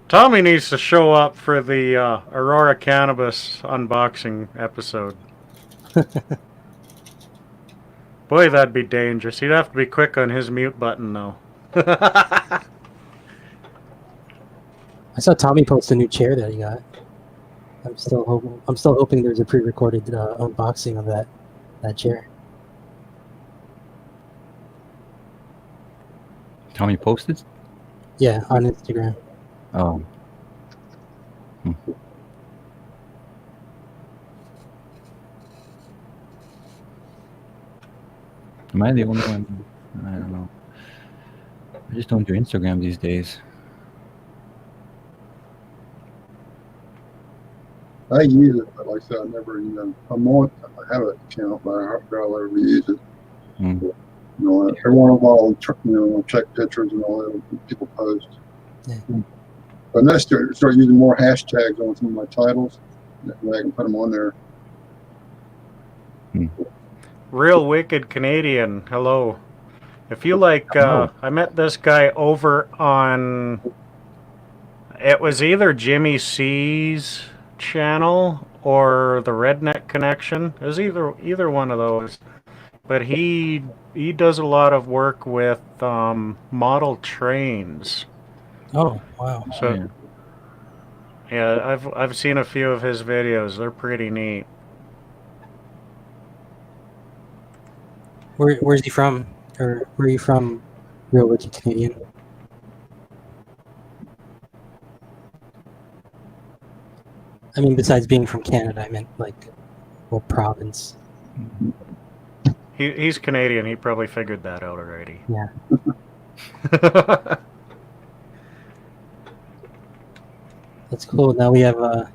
Tommy needs to show up for the Aurora Cannabis unboxing episode. Boy, that'd be dangerous. He'd have to be quick on his mute button, though. I saw Tommy post a new chair that he got. I'm still hoping there's a pre-recorded unboxing of that chair. Tommy posted? Yeah, on Instagram. Oh. Am I the only one? I don't know. I just don't do Instagram these days. I use it, but like I said, I never even. I have an account, but I barely ever use it. Hmm. You know, every one of all, check pictures and all that people post. Yeah. But then I start using more hashtags on some of my titles. That way I can put them on there. Real Wicked Canadian, hello. If you like, Hello. I met this guy over on, it was either Jimmy C's channel or the Redneck Connection. It was either one of those. But he does a lot of work with model trains. Oh, wow. So yeah, I've seen a few of his videos. They're pretty neat. Where's he from? Or where are you from, Real Wicked Canadian? I mean, besides being from Canada, I meant like what province? He's Canadian. He probably figured that out already. Yeah. That's cool. Now we have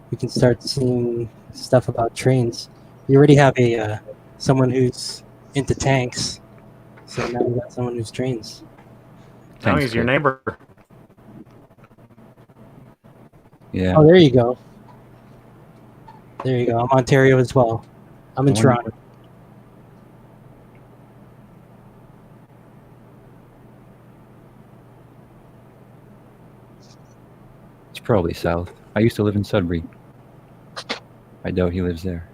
we can start seeing stuff about trains. You already have a someone who's into tanks, so now we got someone who's trains. Now Thanks, he's your Cliff. neighbor. Yeah. Oh, there you go. There you go. I'm Ontario as well. I'm in I wonder- Toronto. It's probably south. I used to live in Sudbury. I doubt he lives there.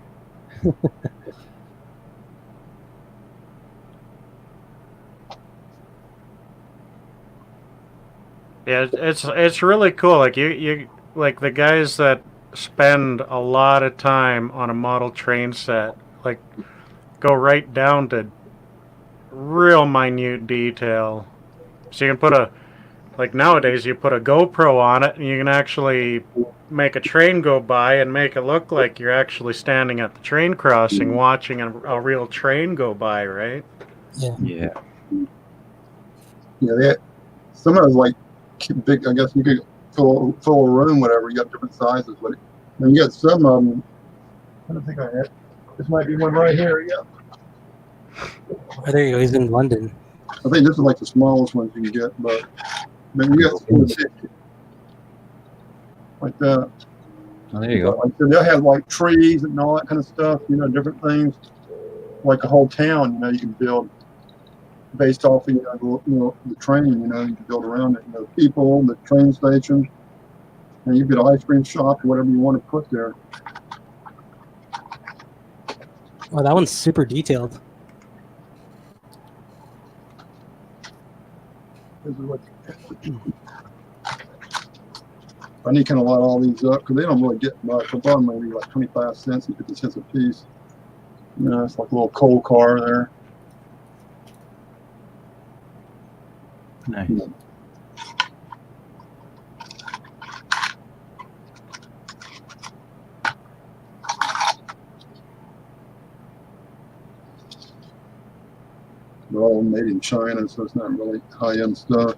Yeah, it's really cool. Like you like the guys that spend a lot of time on a model train set, like go right down to real minute detail. So you can put like nowadays you put a GoPro on it and you can actually make a train go by and make it look like you're actually standing at the train crossing watching a real train go by, right? Yeah. Yeah, some of those like big. I guess you could fill a room, whatever. You got different sizes, but then you got some of them. I don't think I had. This might be one right here. Yeah, Oh, there you go. He's in London. I think this is like the smallest ones you can get, but then you got some like that. Oh, there you go. Like they'll have like trees and all that kind of stuff. Different things. Like a whole town. You can build based off of the train. You can build around it. The people, the train station, and you get an ice cream shop, whatever you want to put there. Oh, that one's super detailed. This is what I need kind of lot all these up because they don't really get much. I bought them maybe like 25 cents and 50 cents a piece. It's like a little coal car there. Nice. They're all made in China, so it's not really high-end stuff.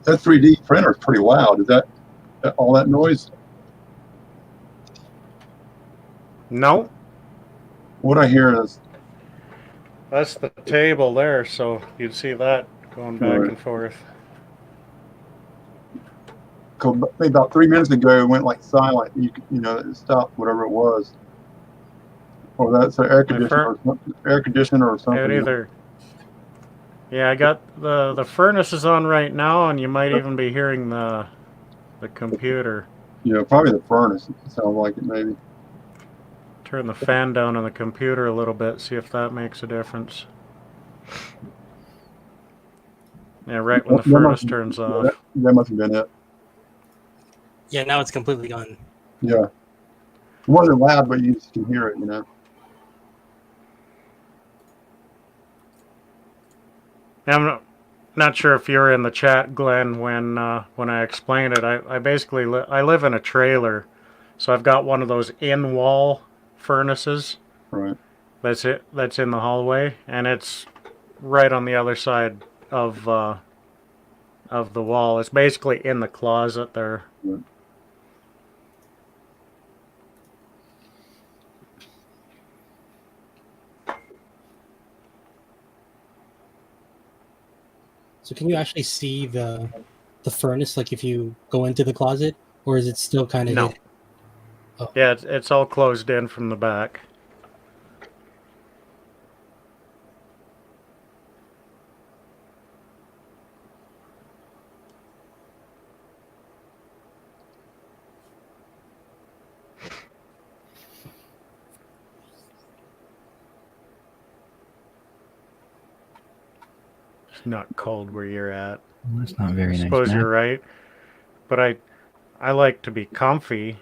That 3D printer is pretty loud. Is that all that noise? No, What I hear is that's the table there, so you'd see that going back Right. and forth. maybe about 3 minutes ago it went like silent. It stopped whatever it was. Or that's an air conditioner or something. It either. Yeah, I got the furnace is on right now, and you might even be hearing the computer. Yeah, probably the furnace. It sounds like it maybe. Turn the fan down on the computer a little bit, see if that makes a difference. Yeah, right when the That furnace must- turns yeah, off. that must have been it. Yeah, now it's completely gone. Yeah. It wasn't loud, but you just can hear it, you know. I'm not sure if you were in the chat, Glenn, when I explained it. I basically I live in a trailer, so I've got one of those in-wall furnaces. Right. That's it. That's in the hallway, and it's right on the other side of the wall. It's basically in the closet there. Right. So can you actually see the furnace, like if you go into the closet, or is it still kind of No. hidden? Oh. Yeah, it's all closed in from the back. It's not cold where you're at. Well, that's not very I nice. suppose Matt. you're right, but I like to be comfy.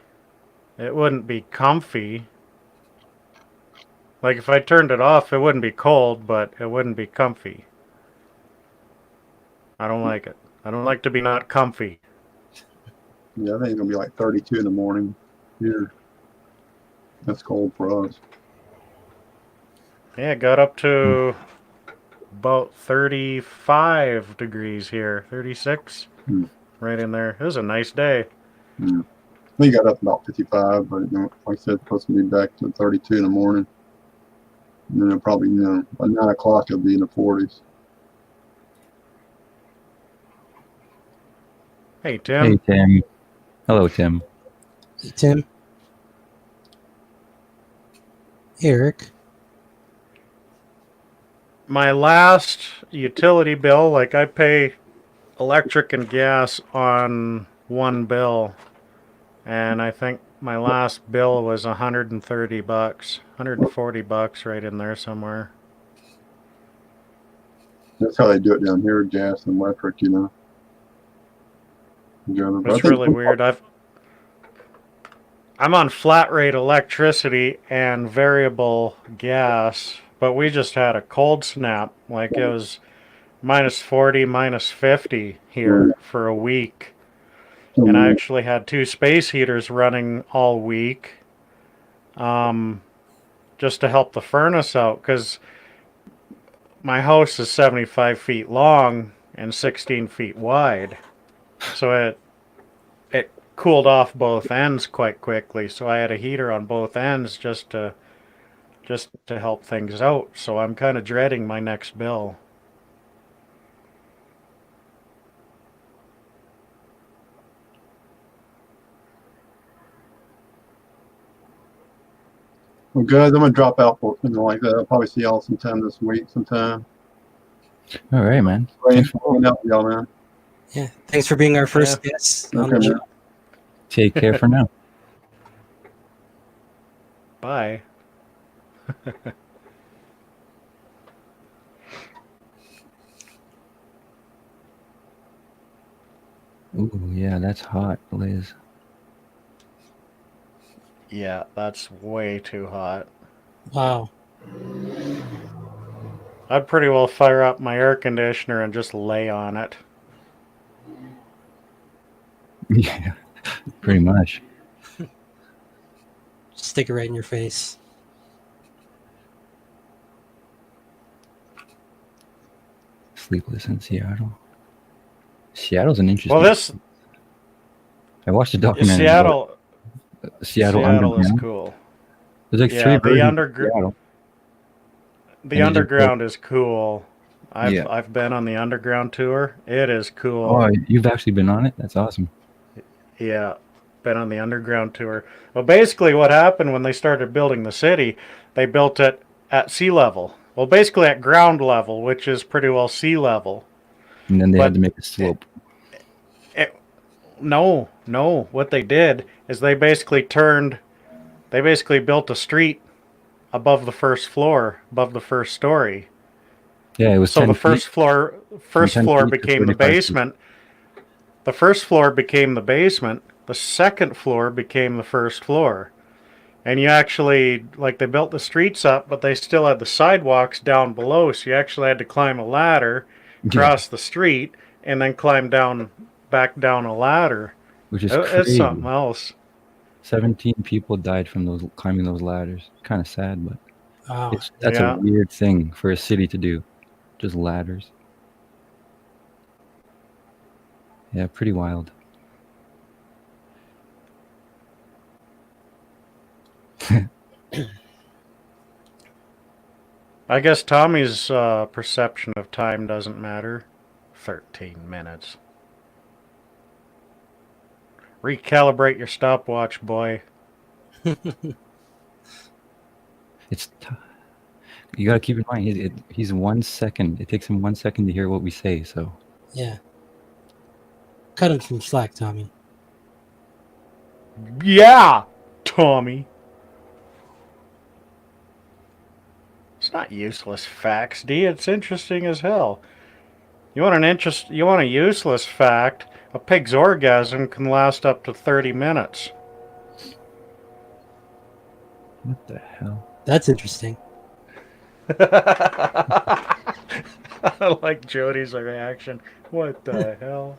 It wouldn't be comfy. Like if I turned it off, it wouldn't be cold, but it wouldn't be comfy. I don't like it. I don't like to be not comfy. Yeah, I think it's gonna be like 32 in the morning here. That's cold for us. Yeah, it got up to about 35 degrees here. 36. Hmm. Right in there. It was a nice day. Yeah. We got up about 55, but you know, like I said, it's supposed to be back to 32 in the morning. And then it'll probably, you know, by 9 o'clock it'll be in the 40s. Hey, Tim. Hey, Tim. Hello, Tim. Hey, Tim. Eric. My last utility bill, like I pay electric and gas on one bill, and I think my last bill was $130, $140 right in there somewhere. That's how they do it down here, gas and electric, you know. Yeah, but I It's think- really weird. I'm on flat rate electricity and variable gas, but we just had a cold snap. Like it was minus 40, minus 50 here for a week. And I actually had 2 space heaters running all week, just to help the furnace out, because my house is 75 feet long and 16 feet wide. So it cooled off both ends quite quickly. So I had a heater on both ends just to help things out. So I'm kind of dreading my next bill. Well, guys, I'm gonna drop out for something like that. I'll probably see y'all sometime this week, sometime. All right, man. Thanks for hanging out with y'all, man. Yeah, thanks for being our first guest on the Okay, show. man. Take care for now. Bye. Ooh, yeah, that's hot, Liz. Yeah, that's way too hot. Wow. I'd pretty well fire up my air conditioner and just lay on it. Yeah, pretty much. Stick it right in your face. Sleepless in Seattle. Seattle's an interesting. Well, this I watched a documentary. Seattle about Seattle is Underground. cool. There's like Yeah, 3 the versions of underground. Seattle. The And you underground is cool. Yeah. I've been on the underground tour. It is cool. Oh, you've actually been on it? That's awesome. Yeah, been on the underground tour. Well, basically what happened when they started building the city, they built it at sea level. Well, basically at ground level, which is pretty well sea level. And then they But had to make a slope. No. What they did is they basically built a street above the first floor, above the first story. Yeah, it was So 10 the feet. first floor From 10 feet to became the 45 feet. basement. The first floor became the basement. The second floor became the first floor. And you actually, like, they built the streets up, but they still had the sidewalks down below, so you actually had to climb a ladder, cross the street, and then climb back down a ladder. Which is It's crazy. something else. 17 people died from those climbing those ladders. Kind of sad, but Wow. that's Yeah. a weird thing for a city to do. Just ladders. Yeah, pretty wild. I guess Tommy's perception of time doesn't matter. 13 minutes. Recalibrate your stopwatch, boy. It's you gotta keep in mind he's 1 second. It takes him 1 second to hear what we say. So Yeah. Cut him some slack, Tommy. Yeah, Tommy. It's not useless facts, D. It's interesting as hell. You want a useless fact? A pig's orgasm can last up to 30 minutes. what the hell? That's interesting. I like Jody's reaction. What the hell?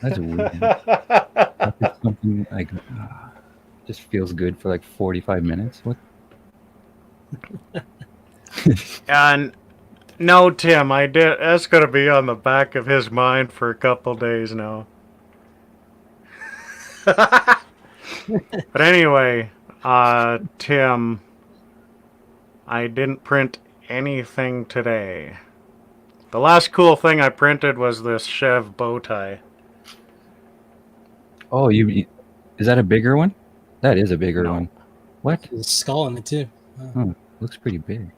That's weird. That's something like just feels good for like 45 minutes. What? And no, Tim, I did. That's gonna be on the back of his mind for a couple days now. But anyway, Tim, I didn't print anything today. The last cool thing I printed was this Chev bow tie. Oh, is that a bigger one? That is a bigger No. one. What? There's a skull in it too. Wow. Oh, looks pretty big.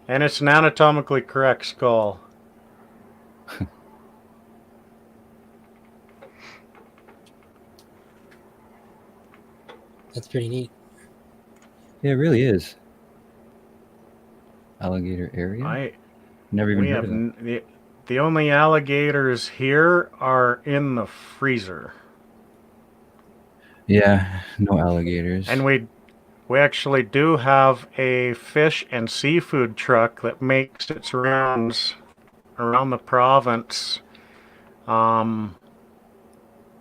And it's an anatomically correct skull. That's pretty neat. Yeah, it really is. Alligator area. Never even We heard have of that. the only alligators here are in the freezer. Yeah, no alligators. And we actually do have a fish and seafood truck that makes its rounds around the province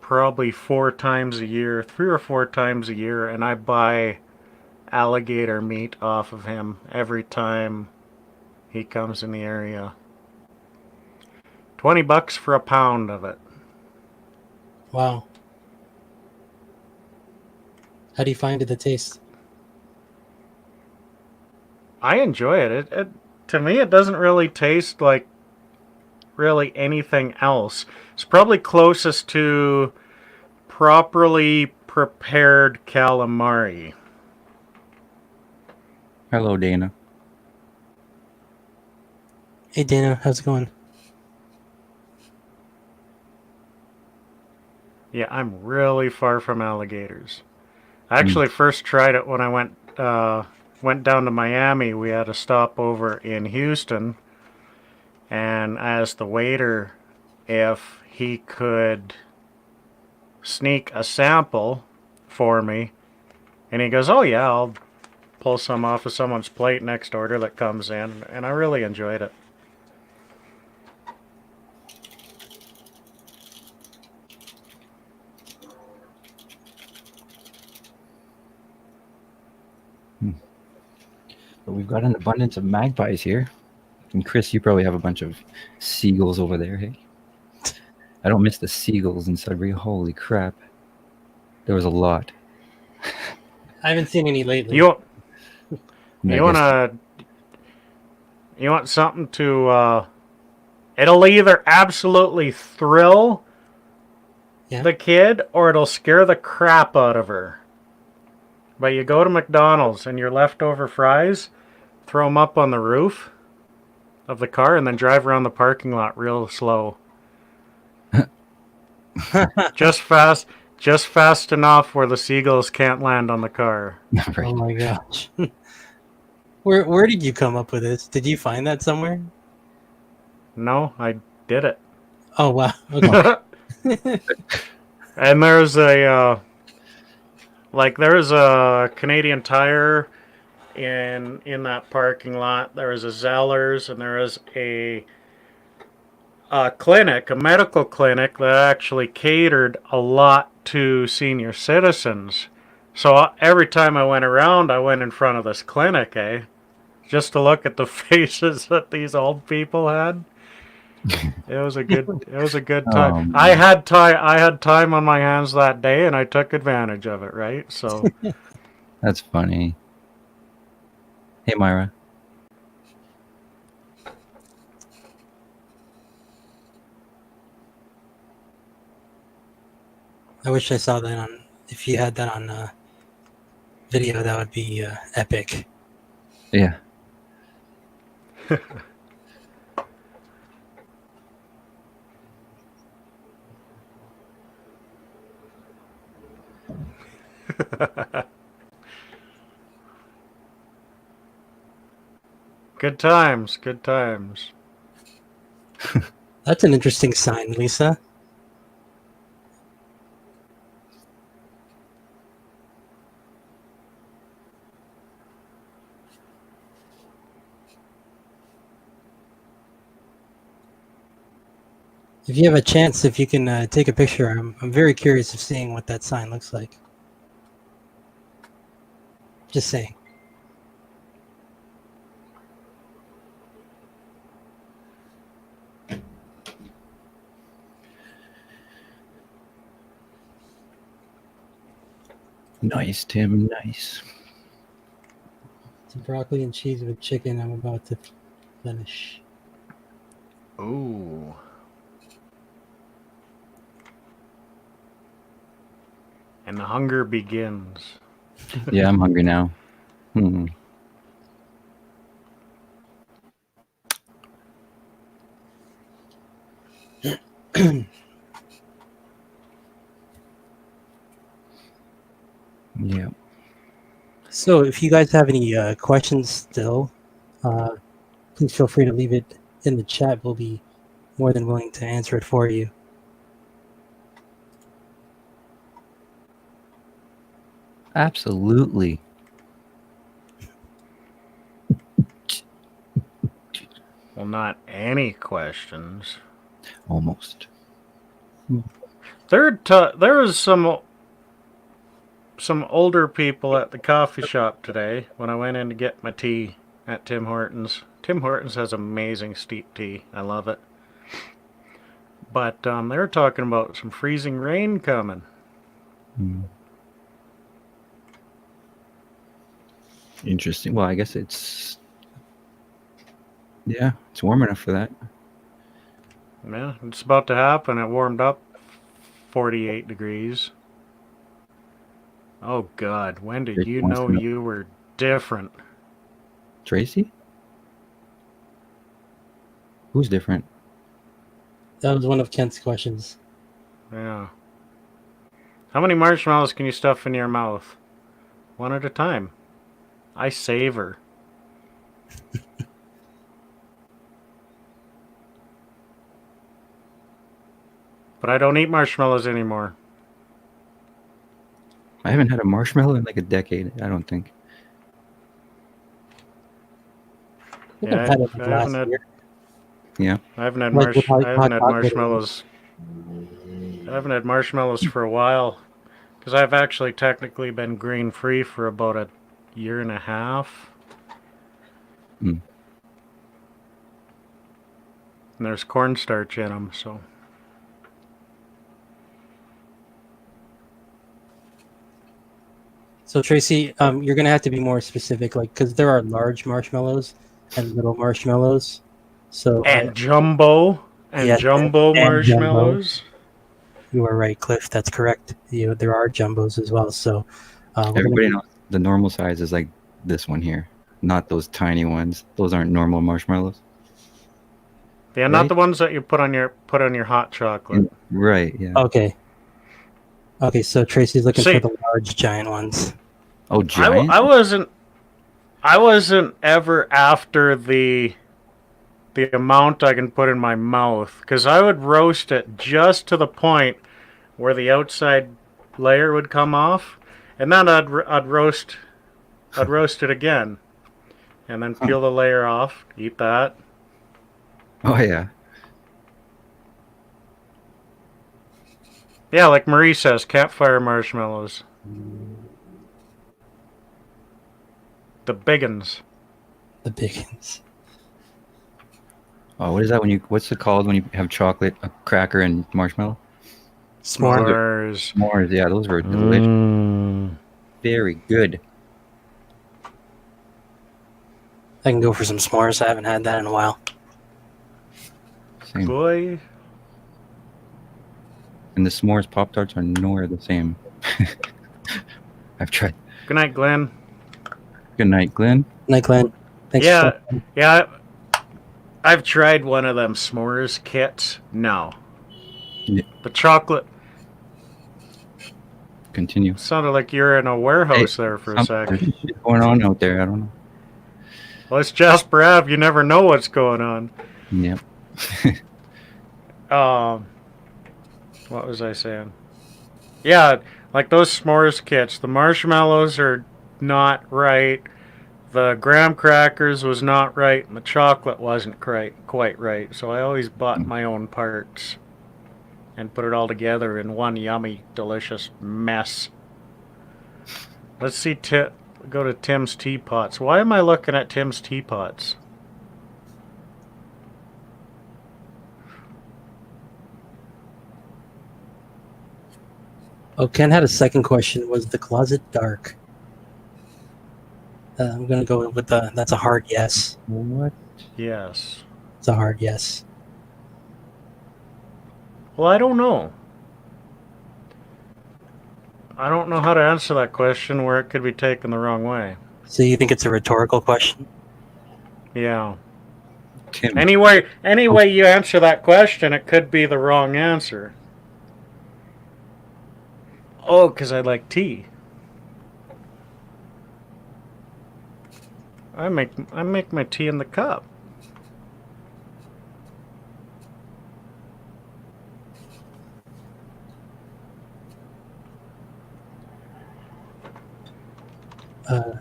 probably 4 times a year, 3 or 4 times a year, and I buy alligator meat off of him every time he comes in the area. $20 for a pound of it. Wow. How do you find the taste? I enjoy it. To me, it doesn't really taste like really anything else. It's probably closest to properly prepared calamari. Hello, Dana. Hey Dana, how's it going? Yeah, I'm really far from alligators. I actually first tried it when I went down to Miami. We had a stopover in Houston, and I asked the waiter if he could sneak a sample for me, and he goes, "Oh yeah, I'll pull some off of someone's plate next order that comes in," and I really enjoyed it. But we've got an abundance of magpies here. And Chris, you probably have a bunch of seagulls over there, hey? I don't miss the seagulls in Sudbury. Holy crap. There was a lot. I haven't seen any lately. You And want something to it'll either absolutely thrill the kid or it'll scare the crap out of her. But you go to McDonald's and your leftover fries, throw them up on the roof of the car and then drive around the parking lot real slow. just fast enough where the seagulls can't land on the car. Right. Oh my gosh. Where did you come up with this? Did you find that somewhere? No, I did it. Oh wow. Okay. And there's there's a Canadian Tire in that parking lot. There is a Zellers, and there is a clinic, a medical clinic that actually catered a lot to senior citizens. So every time I went around, I went in front of this clinic, just to look at the faces that these old people had. It was a good time. I had time on my hands that day, and I took advantage of it. Right, so That's funny. Hey, Myra. I wish I saw that on. If you had that on video, that would be epic. Yeah. good times, good times. That's an interesting sign, Lisa. If you have a chance, if you can take a picture, I'm very curious of seeing what that sign looks like. Just saying. Nice, Tim. Nice. It's broccoli and cheese with chicken. I'm about to finish. Ooh. And the hunger begins. Yeah, I'm hungry now. Yeah. So if you guys have any questions still, please feel free to leave it in the chat. We'll be more than willing to answer it for you. Absolutely. Well, not any questions. Almost. There was some older people at the coffee shop today when I went in to get my tea at Tim Hortons. Tim Hortons has amazing steep tea. I love it. But they were talking about some freezing rain coming. Interesting. Well, I guess it's warm enough for that. Yeah, it's about to happen. It warmed up 48 degrees. Oh, God. When did you know you were different? Tracy? Who's different? That was one of Kent's questions. Yeah. How many marshmallows can you stuff in your mouth? One at a time. I savor. But I don't eat marshmallows anymore. I haven't had a marshmallow in like a decade, I don't think. I think I've had it last year. Yeah. I haven't had Like marshmallows. I haven't had marshmallows for a while because I've actually technically been grain-free for about a year and a half. Mm. And there's cornstarch in them, so. So Tracy, you're gonna have to be more specific, like, because there are large marshmallows and little marshmallows. So jumbo and marshmallows. You are right, Cliff. That's correct. There are jumbos as well. So everybody knows the normal size is like this one here, not those tiny ones. Those aren't normal marshmallows. Yeah, not the ones that you put on your hot chocolate. Right. Yeah. Okay. Okay. So Tracy's looking for the large, giant ones. Oh, giant. I wasn't. I wasn't ever after the amount I can put in my mouth, because I would roast it just to the point where the outside layer would come off, and then I'd roast it again, and then peel the layer off, eat that. Oh yeah. Yeah, like Marie says, campfire marshmallows. The big uns. The biggins. Oh, what is that when you? What's it called when you have chocolate, a cracker, and marshmallow? S'mores. S'mores. Yeah, those were delicious. Mm. Very good. I can go for some s'mores. I haven't had that in a while. Same. Boy. And the s'mores Pop Tarts are nowhere the same. I've tried. Good night, Glenn. Good night, Glenn. Night, Glenn. Thanks for Yeah, stopping. yeah. I've tried one of them s'mores kits. No. Yeah. The chocolate Continue. sounded like you're in a warehouse there for a There's second. shit going on out there. I don't know. Well, it's Jasper Ave. You never know what's going on. Yep. What was I saying? Yeah, like those s'mores kits. The marshmallows are not right. The graham crackers was not right, and the chocolate wasn't quite right. So I always bought my own parts and put it all together in one yummy, delicious mess. Let's see. Go to Tim's Teapots. Why am I looking at Tim's Teapots? Oh, Ken had a second question. Was the closet dark? I'm gonna go with that's a hard yes. What? Yes. It's a hard yes. Well, I don't know. I don't know how to answer that question where it could be taken the wrong way. So you think it's a rhetorical question? Yeah. Tim. Any way you answer that question, it could be the wrong answer. Oh, because I like tea. I make my tea in the cup. Have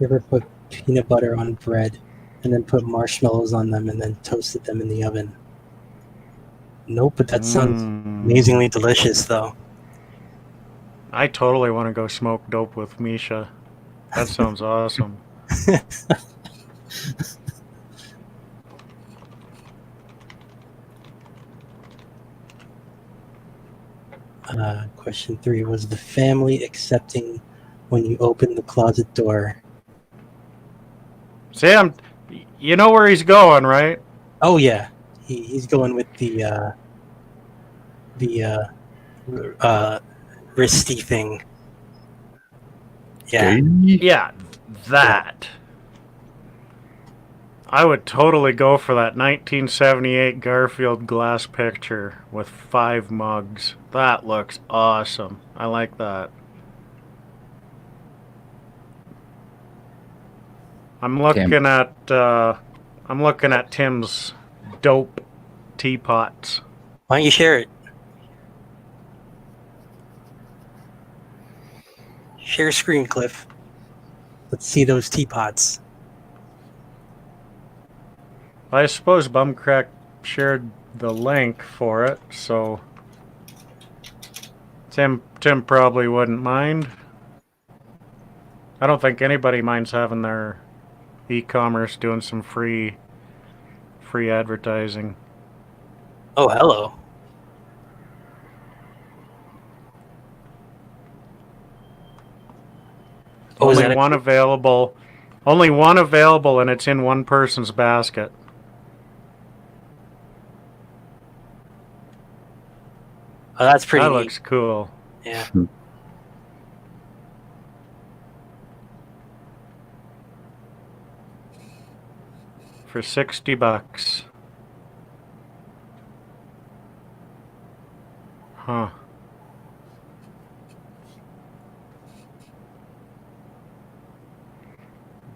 you ever put peanut butter on bread and then put marshmallows on them and then toasted them in the oven? Nope, but that sounds amazingly delicious, though. I totally want to go smoke dope with Misha. That sounds awesome. Question 3, was the family accepting when you opened the closet door? Sam, you know where he's going, right? Oh yeah, he's going with the Wristy thing. Yeah. Yeah, that. I would totally go for that 1978 Garfield glass picture with 5 mugs. That looks awesome. I like that. I'm looking at Tim's dope teapots. Why don't you share it? Share screen, Cliff. Let's see those teapots. I suppose Bumcrack shared the link for it, so Tim probably wouldn't mind. I don't think anybody minds having their e-commerce doing some free advertising. Oh, hello. Oh, is Only that one available. Only one available, and it's in one person's basket. Oh, that's pretty That neat. looks cool. Yeah. For $60. Huh.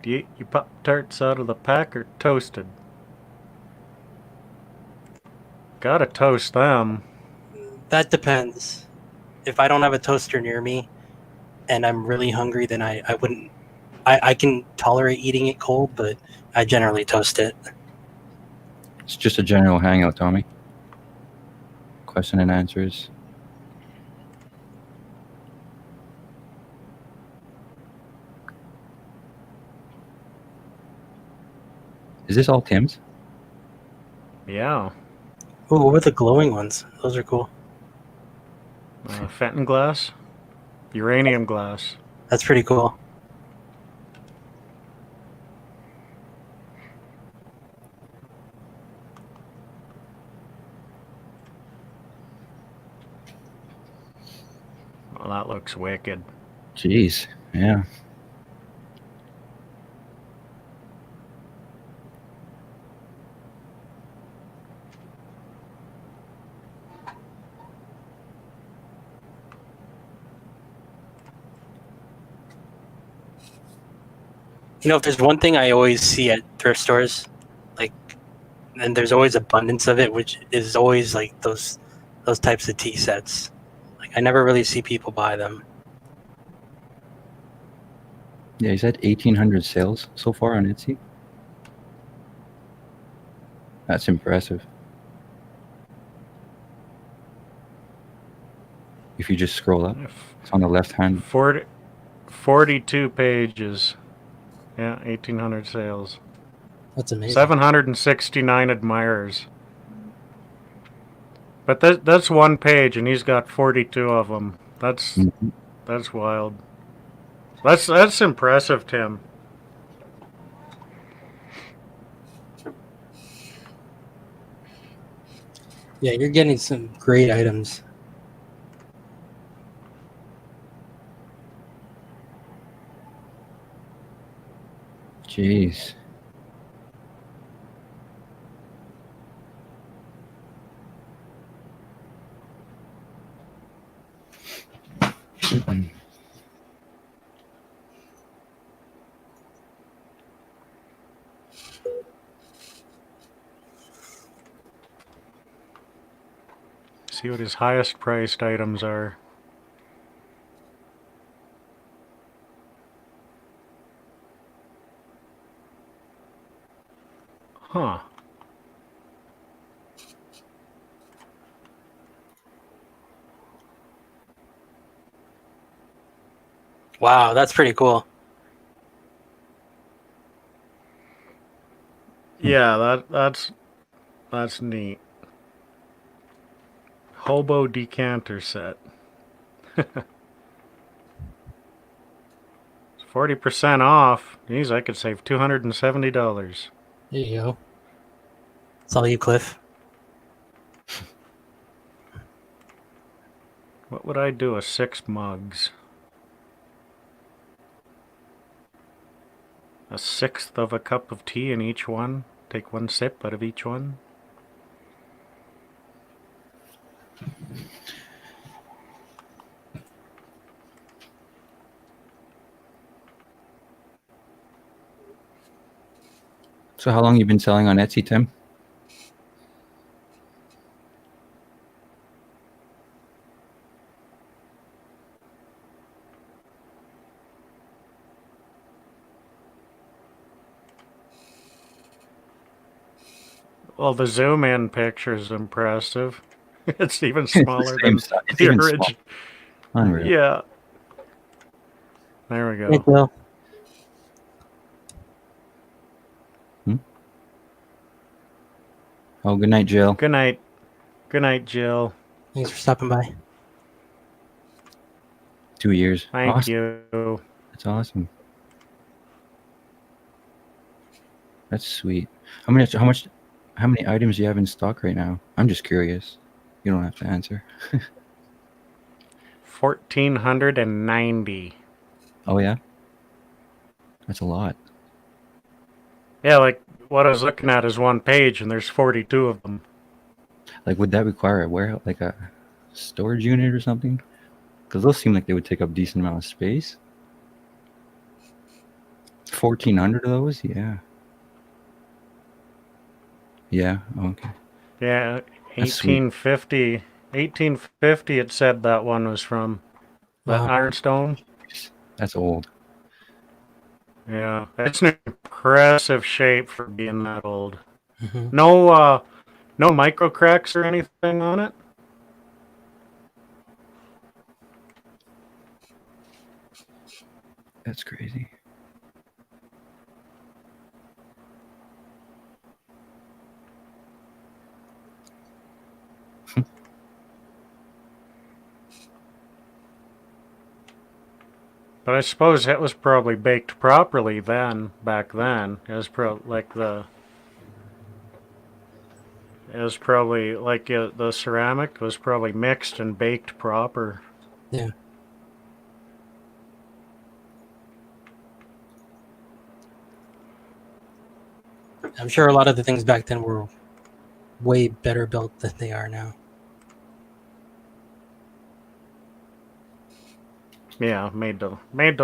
Do you eat your Pop-Tarts out of the pack or toasted? Gotta toast them. That depends. If I don't have a toaster near me and I'm really hungry, then I wouldn't. I can tolerate eating it cold, but I generally toast it. It's just a general hangout, Tommy. Question and answers. Is this all Tim's? Yeah. Ooh, what were the glowing ones? Those are cool. Fenton glass. Uranium glass. That's pretty cool. Well, that looks wicked. Jeez, yeah. You know, if there's one thing I always see at thrift stores, like, and there's always abundance of it, which is always like those types of tea sets. Like, I never really see people buy them. Yeah, he's had 1,800 sales so far on Etsy. That's impressive. If you just scroll up, it's on the left hand. 42 pages. Yeah, 1,800 sales. That's amazing. 769 admirers. But that's one page, and he's got 42 of them. That's wild. That's impressive, Tim. Yeah, you're getting some great items. Jeez. See what his highest priced items are. Huh. Wow, that's pretty cool. Yeah, that's neat. Hobo decanter set. 40% off. Geez, I could save $270. There you go. It's all you, Cliff. What would I do with 6 mugs? A sixth of a cup of tea in each one. Take 1 sip out of each one. So how long you been selling on Etsy, Tim? Well, the zoom in picture is impressive. It's even smaller Same than size. It's the even original. smaller. Unreal. Yeah. There we Hey, go. Bill. Oh, good night, Jill. Good night. Good night, Jill. Thanks for stopping by. 2 years. Thank Awesome. you. That's awesome. That's sweet. How many items do you have in stock right now? I'm just curious. You don't have to answer. 1,490. Oh yeah? That's a lot. Yeah, like what I was looking at is one page, and there's 42 of them. Like, would that require a warehouse, like a storage unit or something? Because those seem like they would take up a decent amount of space. 1,400 of those? Yeah. Yeah, okay. Yeah, That's sweet. 1850 it said that one was from. That Wow. ironstone. That's old. Yeah, it's an impressive shape for being that old. Hmm. No micro cracks or anything on it. That's crazy. But I suppose it was probably baked properly then, back then. It was probably like the ceramic was probably mixed and baked proper. Yeah. I'm sure a lot of the things back then were way better built than they are now. Yeah, made to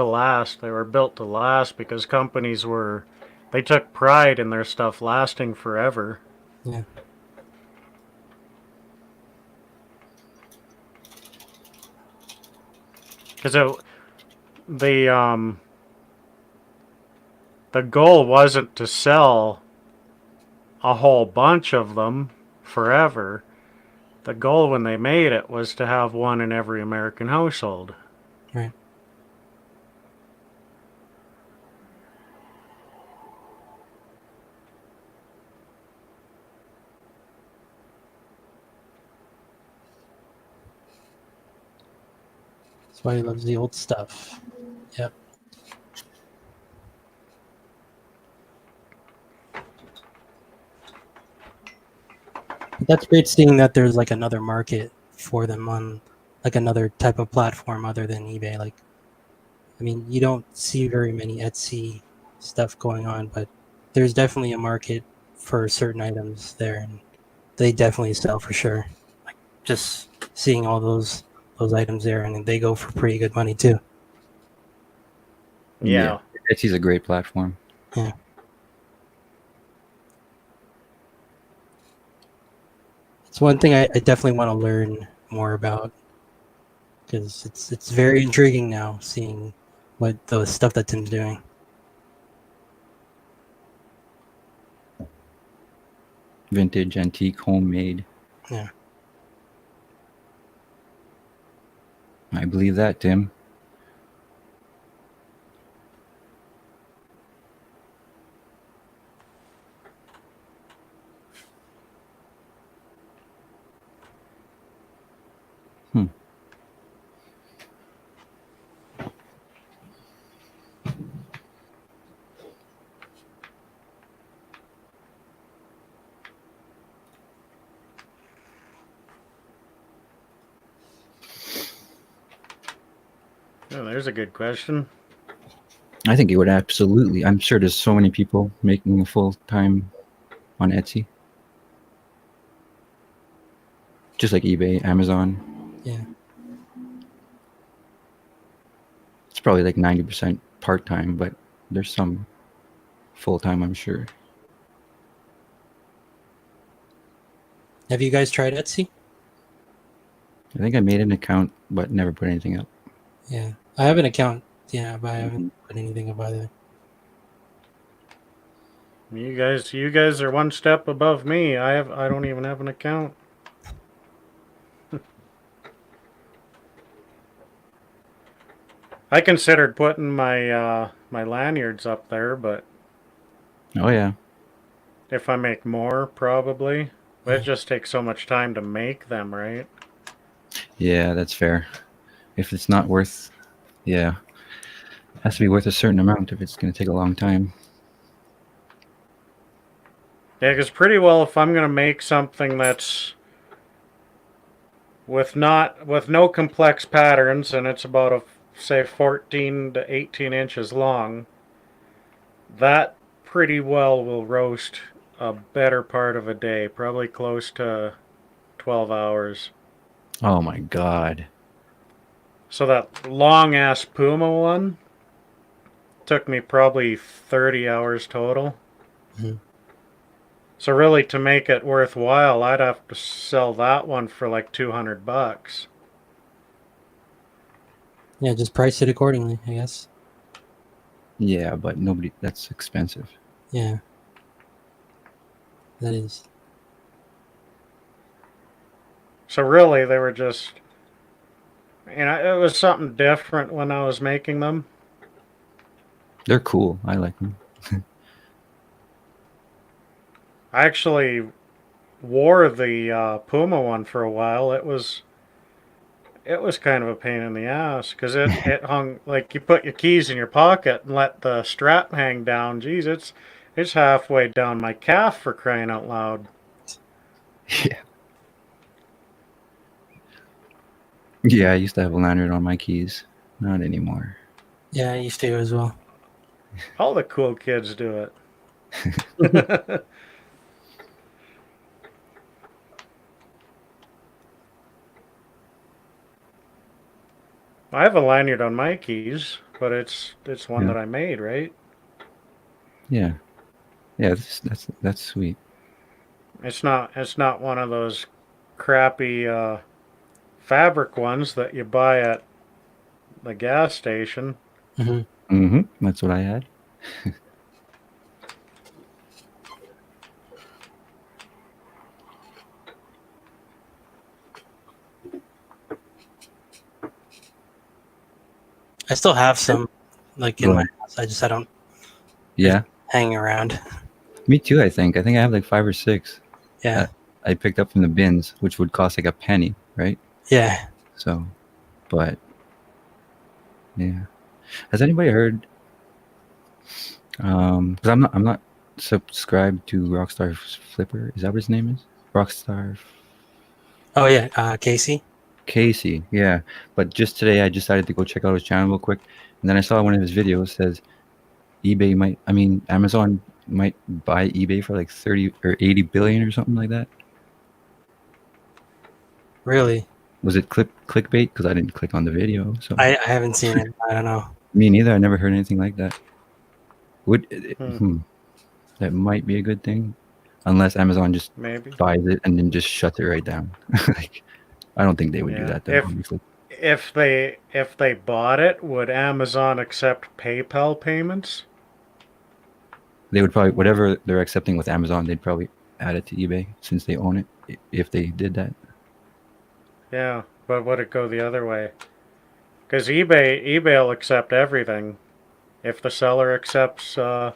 last. They were built to last because they took pride in their stuff lasting forever. Yeah. Because the goal wasn't to sell a whole bunch of them forever. The goal when they made it was to have one in every American household. Right. That's why he loves the old stuff. Yep. But that's great seeing that there's like another market for them on like another type of platform other than eBay. Like, I mean, you don't see very many Etsy stuff going on, but there's definitely a market for certain items there, and they definitely sell for sure. Like just seeing all those items there, and they go for pretty good money too. Yeah. Etsy's a great platform. Yeah. It's one thing I definitely want to learn more about because it's very intriguing now seeing what the stuff that Tim's doing. Vintage, antique, homemade. Yeah. I believe that, Tim. Oh, there's a good question. I think it would absolutely. I'm sure there's so many people making a full time on Etsy. Just like eBay, Amazon. Yeah. It's probably like 90% part time, but there's some full time, I'm sure. Have you guys tried Etsy? I think I made an account, but never put anything up. Yeah. I have an account, yeah, but I haven't put anything up either. You guys are one step above me. I don't even have an account. I considered putting my my lanyards up there, but Oh yeah. if I make more, probably. But Yeah. it just takes so much time to make them, right? Yeah, that's fair. If it's not worth, yeah, it has to be worth a certain amount if it's going to take a long time. Yeah, because pretty well, if I'm gonna make something that's with no complex patterns, and it's about say 14 to 18 inches long, that pretty well will roast a better part of a day, probably close to 12 hours. Oh my God. So that long ass Puma one, took me probably 30 hours total. Mhm. So really, to make it worthwhile, I'd have to sell that one for like $200. Yeah, just price it accordingly, I guess. Yeah, but nobody. That's expensive. Yeah, that is. So really, they were just, it was something different when I was making them. They're cool. I like them. I actually wore the Puma one for a while. It was kind of a pain in the ass because it hung like you put your keys in your pocket and let the strap hang down. Geez, it's halfway down my calf, for crying out loud. Yeah. Yeah, I used to have a lanyard on my keys. Not anymore. Yeah, I used to as well. All the cool kids do it. I have a lanyard on my keys, but it's one Yeah. that I made, right? Yeah. Yeah, that's sweet. It's not one of those crappy fabric ones that you buy at the gas station. Hmm. Mm-hmm. That's what I had. I still have some, like in Go my ahead. house. I don't Yeah. hang around. Me too, I think. I think I have like 5 or 6 Yeah, that I picked up from the bins, which would cost like a penny, right? yeah. So, but yeah. Has anybody heard? Because I'm not subscribed to Rockstar Flipper. Is that what his name is? Rockstar Oh yeah, Casey. Casey. Yeah. But just today, I decided to go check out his channel real quick, and then I saw one of his videos says Amazon might buy eBay for like 30 or 80 billion or something like that. Really? Was it clickbait? Because I didn't click on the video. So I haven't seen it. I don't know. me neither. I never heard anything like that. Hmm. That might be a good thing, unless Amazon just Maybe. buys it and then just shuts it right down. Like, I don't think they would do Yeah. that though. Obviously. If they bought it, would Amazon accept PayPal payments? They would probably, whatever they're accepting with Amazon, they'd probably add it to eBay since they own it. If they did that, Yeah, but would it go the other way? Because eBay will accept everything if the seller accepts oh,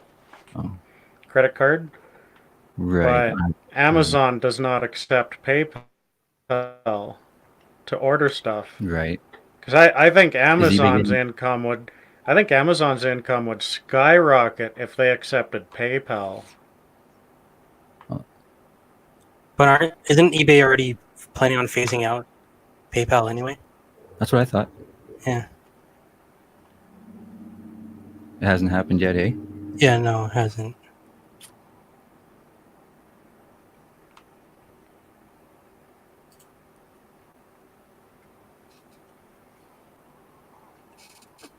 credit card. right? But Amazon does not accept PayPal to order stuff. Right. Because I think eBay Amazon's getting- income would skyrocket if they accepted PayPal. But isn't eBay already planning on phasing out PayPal anyway? That's what I thought. Yeah. It hasn't happened yet, eh? Yeah, no, it hasn't.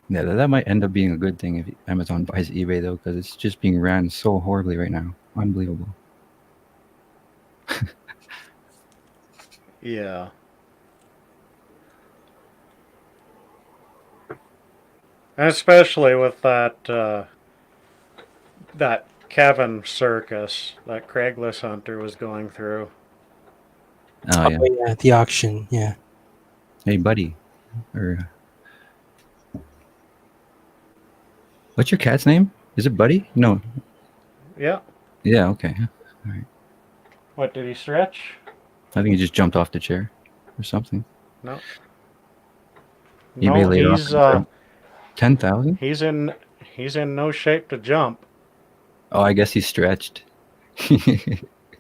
Yeah, that might end up being a good thing if Amazon buys eBay though, because it's just being ran so horribly right now. Unbelievable. Yeah. And especially with that Kevin circus that Craigslist Hunter was going through. Oh yeah. Oh, yeah, the auction. Yeah. Hey, buddy. Or what's your cat's name? Is it Buddy? No. Yeah. Yeah. Okay. What, did he stretch? I think he just jumped off the chair or something. No. eBay No, laid he's off 10,000. he's in no shape to jump. Oh, I guess he stretched.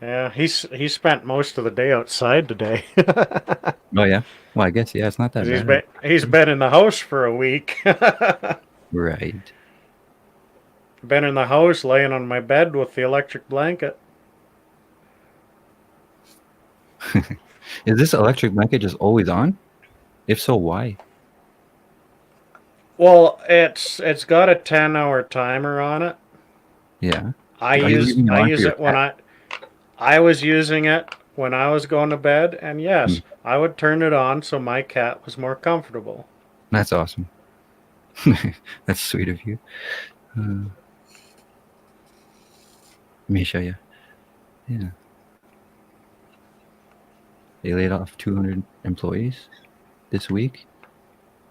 Yeah, he spent most of the day outside today. Oh yeah. Well, I guess yeah. It's not that bad. He's been in the house for a week. Right. Been in the house laying on my bed with the electric blanket. Is this electric blanket just always on? If so, why? Well, it's got a 10-hour timer on it. Yeah. I Are you use leaving it I on for use your it when cat? I was using it when I was going to bed, and yes, Hmm. I would turn it on so my cat was more comfortable. That's awesome. That's sweet of you. Let me show you. Yeah. They laid off 200 employees this week.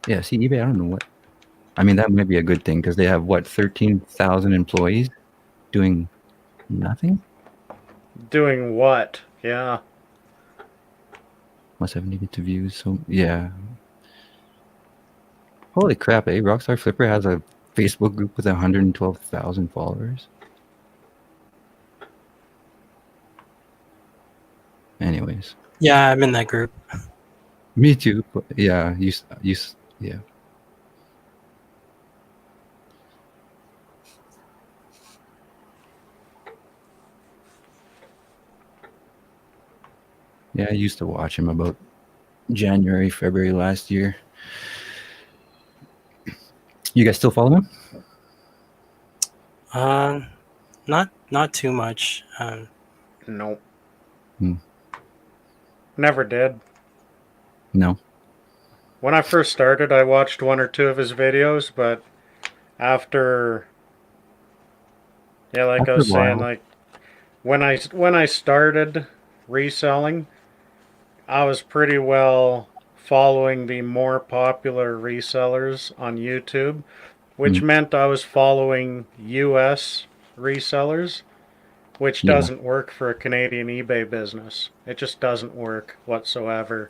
Yeah, see, eBay, I don't know what. I mean, that might be a good thing because they have, what, 13,000 employees doing nothing? Doing what? Yeah. Must have needed to views. So, yeah. Holy crap, eh? Rockstar Flipper has a Facebook group with 112,000 followers. Anyways. Yeah, I'm in that group. Me too. But yeah, yeah. Yeah, I used to watch him about January, February last year. You guys still follow him? Not too much. Nope. Hmm. Never did. No. When I first started, I watched one or two of his videos, but after, yeah, like I After a was saying, while. like when I started reselling, I was pretty well following the more popular resellers on YouTube, which Hmm. meant I was following US resellers, which Yeah. doesn't work for a Canadian eBay business. It just doesn't work whatsoever.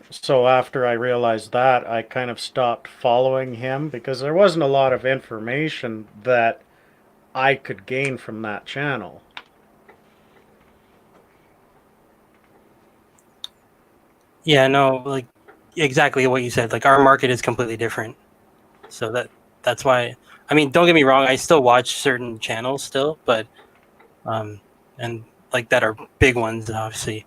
So after I realized that, I kind of stopped following him because there wasn't a lot of information that I could gain from that channel. Yeah, no, like exactly what you said. Like our market is completely different, so that's why. I mean, don't get me wrong. I still watch certain channels still, but and like that are big ones, obviously.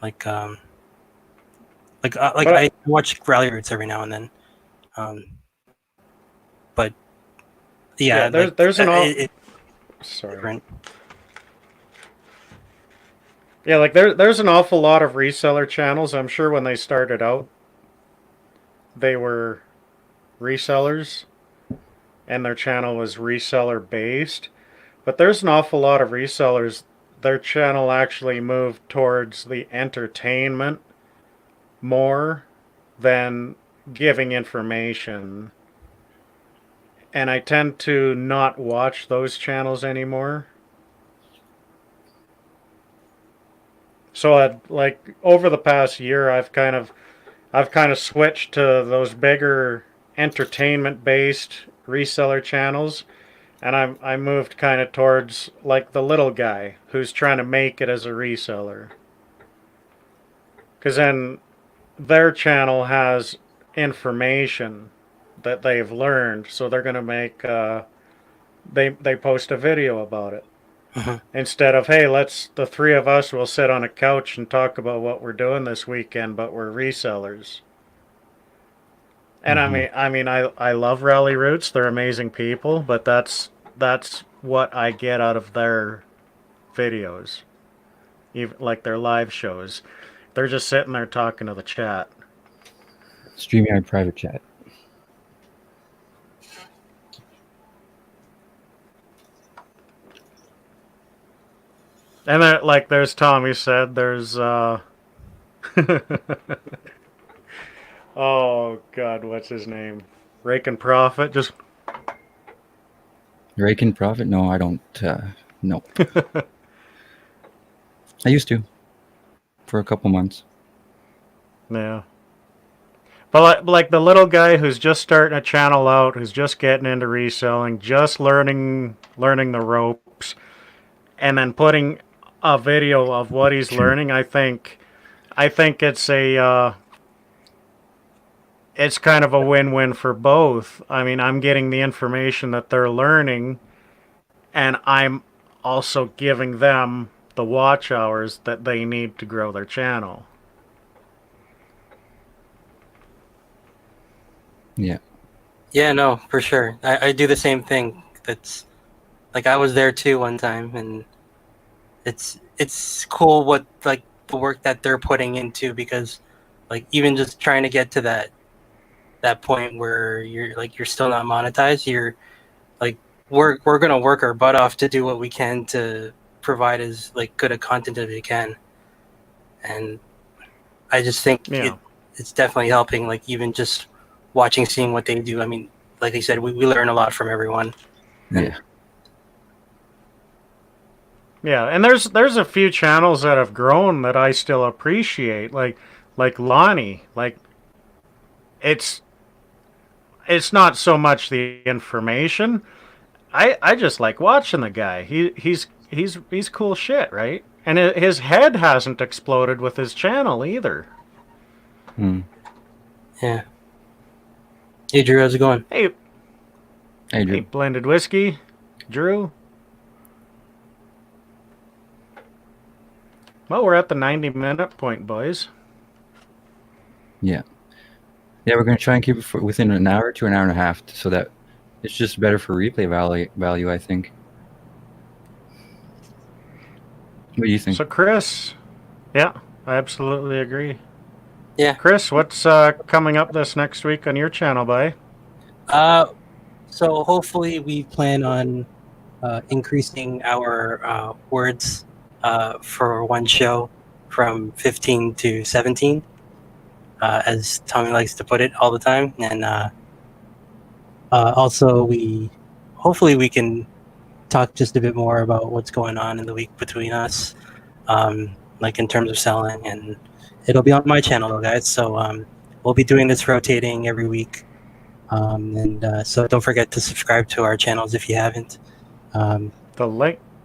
Like like I But watch rally roots every now and then. Um, but yeah, yeah, there's like there's an all it's sorry. different. Yeah, like there's an awful lot of reseller channels. I'm sure when they started out, they were resellers and their channel was reseller based. But there's an awful lot of resellers. Their channel actually moved towards the entertainment more than giving information. And I tend to not watch those channels anymore. So like over the past year, I've kind of switched to those bigger entertainment based reseller channels, and I moved kind of towards like the little guy who's trying to make it as a reseller. Because then their channel has information that they've learned, so they're gonna make they post a video about it Mhm. instead of, hey, let's the three of us will sit on a couch and talk about what we're doing this weekend, but we're resellers. And I love Rally Roots. They're amazing people, but that's what I get out of their videos, even like their live shows. They're just sitting there talking to the chat. StreamYard private chat. And like there's Tommy said, there's oh God, what's his name? Rake and Profit. Just Rake and Profit? No, I don't. No. I used to for a couple months. yeah. But like the little guy who's just starting a channel out, who's just getting into reselling, just learning the ropes, and then putting a video of what he's learning, I think it's kind of a win-win for both. I mean, I'm getting the information that they're learning, and I'm also giving them the watch hours that they need to grow their channel. Yeah. Yeah, no, for sure. I do the same thing. That's like I was there too one time, and it's cool what like the work that they're putting into because like even just trying to get to that point where you're still not monetized, you're like we're gonna work our butt off to do what we can to provide as like good a content as we can, and I just think Yeah. it's definitely helping. Like even just watching, seeing what they do. I mean, like I said, we learn a lot from everyone. And Yeah. Yeah, and there's a few channels that have grown that I still appreciate, like Lonnie. Like it's it's not so much the information. I just like watching the guy. He's cool shit, right? And his head hasn't exploded with his channel either. Hmm. yeah. Hey Drew, how's it going? Hey, Hey, Drew. hey, blended whiskey, Drew. Well, we're at the 90-minute point, boys. Yeah. Yeah, we're going to try and keep it for within an hour to an hour and a half so that it's just better for replay value, I think. What do you think? So, Chris, yeah, I absolutely agree. Yeah. Chris, what's coming up this next week on your channel, bye? So hopefully we plan on increasing our words for one show from 15 to 17, as Tommy likes to put it all the time. And also hopefully we can talk just a bit more about what's going on in the week between us, like in terms of selling. And it'll be on my channel though, guys. So we'll be doing this rotating every week. So don't forget to subscribe to our channels if you haven't. The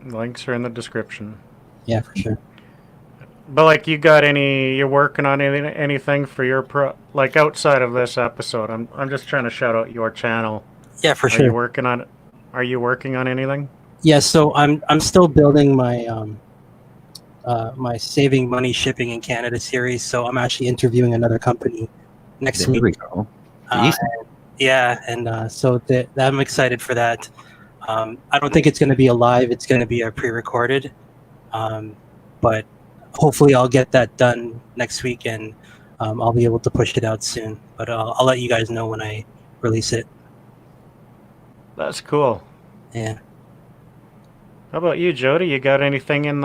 links are in the description. Yeah, for sure. But like, you're working on anything for your like outside of this episode? I'm just trying to shout out your channel. Yeah, for Are sure. you working on? Are you working on anything? Yeah, so I'm still building my my saving money shipping in Canada series. So I'm actually interviewing another company next There week. we go. Uh, Decent. yeah, and so I'm excited for that. I don't think it's going to be a live; it's going to be a pre-recorded. But hopefully, I'll get that done next week, and I'll be able to push it out soon. But I'll let you guys know when I release it. That's cool. Yeah. How about you, Jody? You got anything in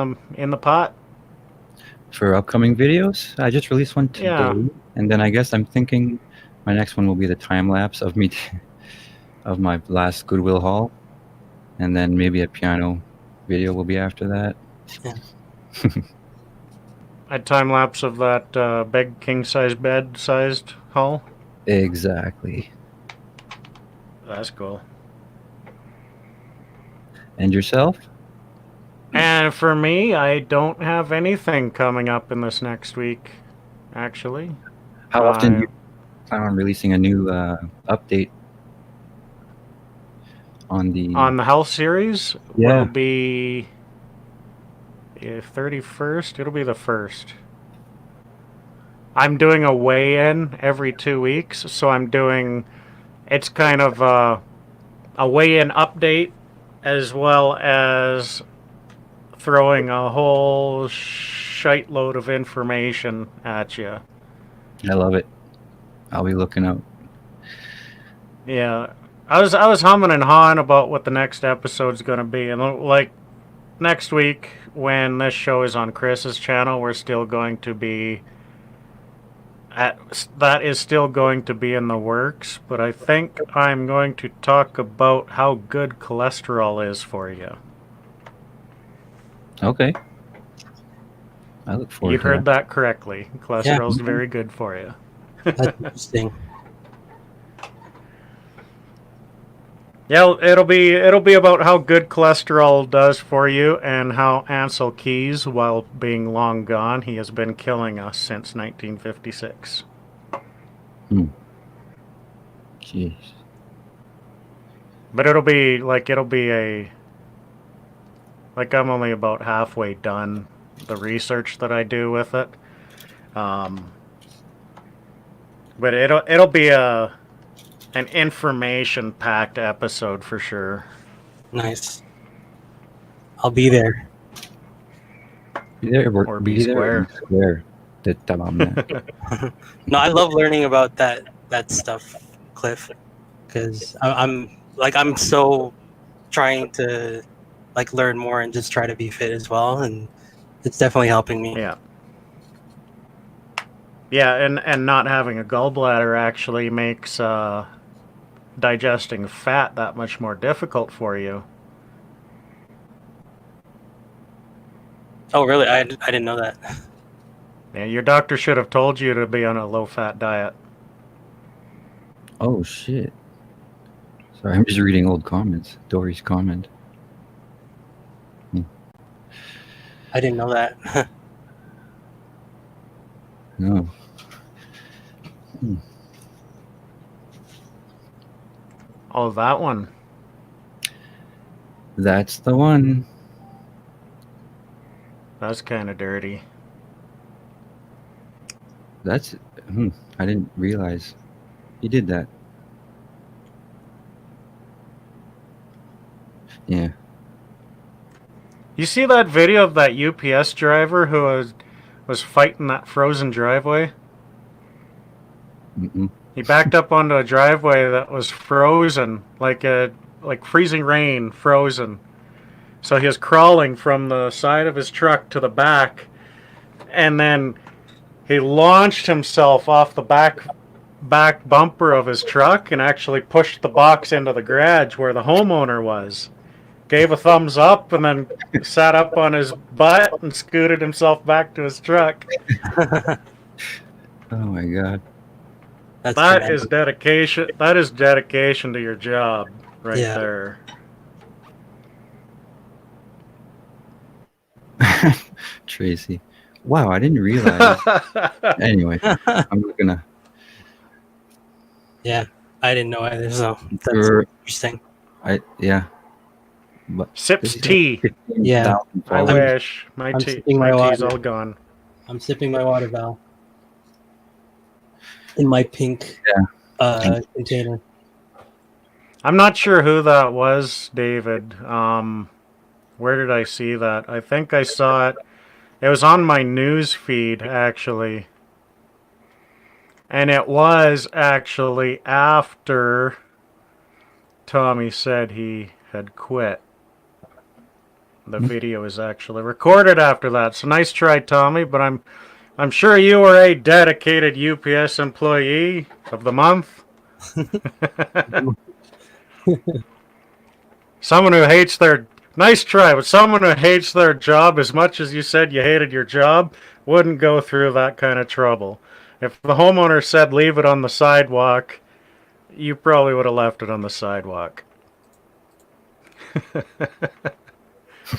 the pot? For upcoming videos, I just released one today. Yeah. And then I guess I'm thinking my next one will be the time lapse of me of my last Goodwill haul. And then maybe a piano video will be after that. Yeah. A time lapse of that big king size bed sized haul. Exactly. That's cool. And yourself? And for me, I don't have anything coming up in this next week, actually. How often do you plan on releasing a new update on the health series? Yeah. Will be 31st. It'll be the 1st. I'm doing a weigh-in every 2 weeks, so it's kind of a weigh-in update as well as throwing a whole shite load of information at you. I love it. I'll be looking out. Yeah, I was humming and hawing about what the next episode's going to be, and like next week when this show is on Chris's channel, we're still going to be that is still going to be in the works. But I think I'm going to talk about how good cholesterol is for you. Okay. I look forward You to heard that correctly. Cholesterol's Yeah. very good for you. That's interesting. Yeah, it'll be about how good cholesterol does for you and how Ansel Keys, while being long gone, he has been killing us since 1956. Jeez. But it'll be I'm only about halfway done the research that I do with it. But it'll be an information-packed episode for sure. Nice. I'll be there. Be there Or be square. Square. تتابعنا. No, I love learning about that stuff, Cliff, because I'm so trying to like learn more and just try to be fit as well, and it's definitely helping me. Yeah. Yeah, and not having a gallbladder actually makes digesting fat that much more difficult for you. Oh, really? I didn't know that. Yeah, your doctor should have told you to be on a low-fat diet. Oh shit. Sorry, I'm just reading old comments. Dory's comment. I didn't know that. No. Oh, that one. That's the one. That's kind of dirty. That's. I didn't realize he did that. Yeah. You see that video of that UPS driver who was fighting that frozen driveway? Mm-mm. He backed up onto a driveway that was frozen, like freezing rain, frozen. So he was crawling from the side of his truck to the back, and then he launched himself off the back bumper of his truck and actually pushed the box into the garage where the homeowner was. Gave a thumbs up and then sat up on his butt and scooted himself back to his truck. Oh my god. That is dedication. That is dedication to your job, right there. Tracy. Wow, I didn't realize. Anyway, I'm not gonna. Yeah, I didn't know either. So that's interesting. But Sips tea. Yeah. I wish my tea's all gone. I'm sipping my water, Val. In my pink container. I'm not sure who that was, David. Where did I see that? I think I saw it. It was on my news feed, actually. And it was actually after Tommy said he had quit. The video is actually recorded after that. So nice try, Tommy, but I'm sure you were a dedicated UPS employee of the month. Someone who hates their... Nice try, but someone who hates their job as much as you said you hated your job wouldn't go through that kind of trouble. If the homeowner said leave it on the sidewalk, you probably would have left it on the sidewalk.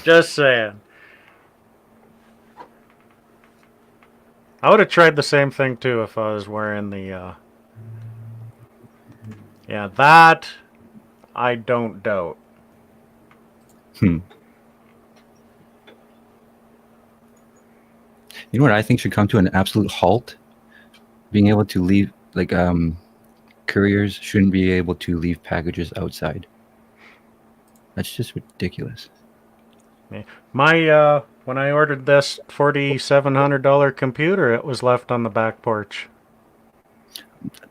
Just saying. I would have tried the same thing too if I was wearing the... Yeah, that I don't doubt. You know what I think should come to an absolute halt? Being able to leave, like, couriers shouldn't be able to leave packages outside. That's just ridiculous. My when I ordered this $4,700 computer, it was left on the back porch.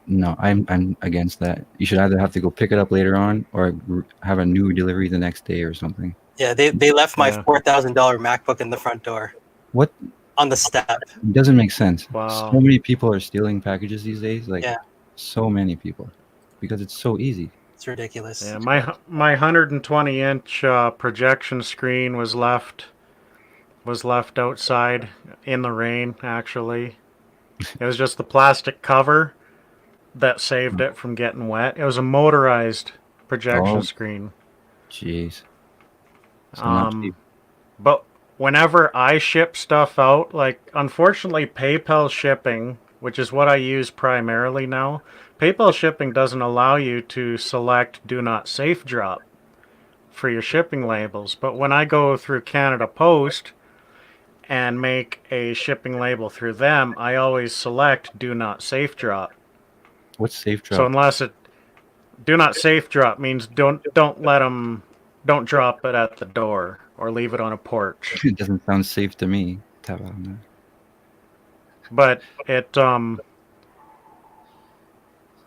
No, I'm against that. You should either have to go pick it up later on or have a new delivery the next day or something. Yeah, they left my $4,000 MacBook in the front door. What? On the step. It doesn't make sense. Wow. So many people are stealing packages these days. Like, so many people. Because it's so easy. It's ridiculous. Yeah, my 120-inch projection screen was left outside in the rain, actually. It was just the plastic cover that saved it from getting wet. It was a motorized projection screen. Jeez. So but whenever I ship stuff out, like, unfortunately, PayPal shipping, which is what I use primarily now, PayPal shipping doesn't allow you to select Do Not Safe Drop for your shipping labels. But when I go through Canada Post and make a shipping label through them, I always select Do Not Safe Drop. What's Safe Drop? So unless Do not safe drop means don't let them, don't drop it at the door or leave it on a porch. It doesn't sound safe to me. Tap on that. But it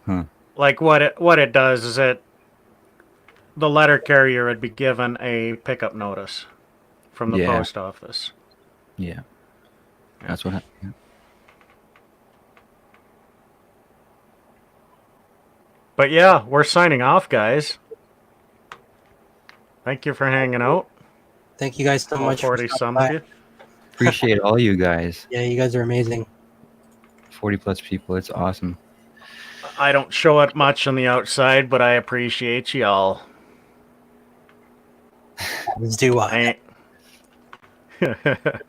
Huh. like what it does is the letter carrier would be given a pickup notice from the Yeah. post office. Yeah. That's what happened. Yeah. But yeah, we're signing off, guys. Thank you for hanging out. Thank you guys so All much. 40 for some stopping of by. you. Appreciate all you guys. Yeah, you guys are amazing. 40 plus people. It's awesome. I don't show it much on the outside, but I appreciate y'all. Let's do what? I ain't-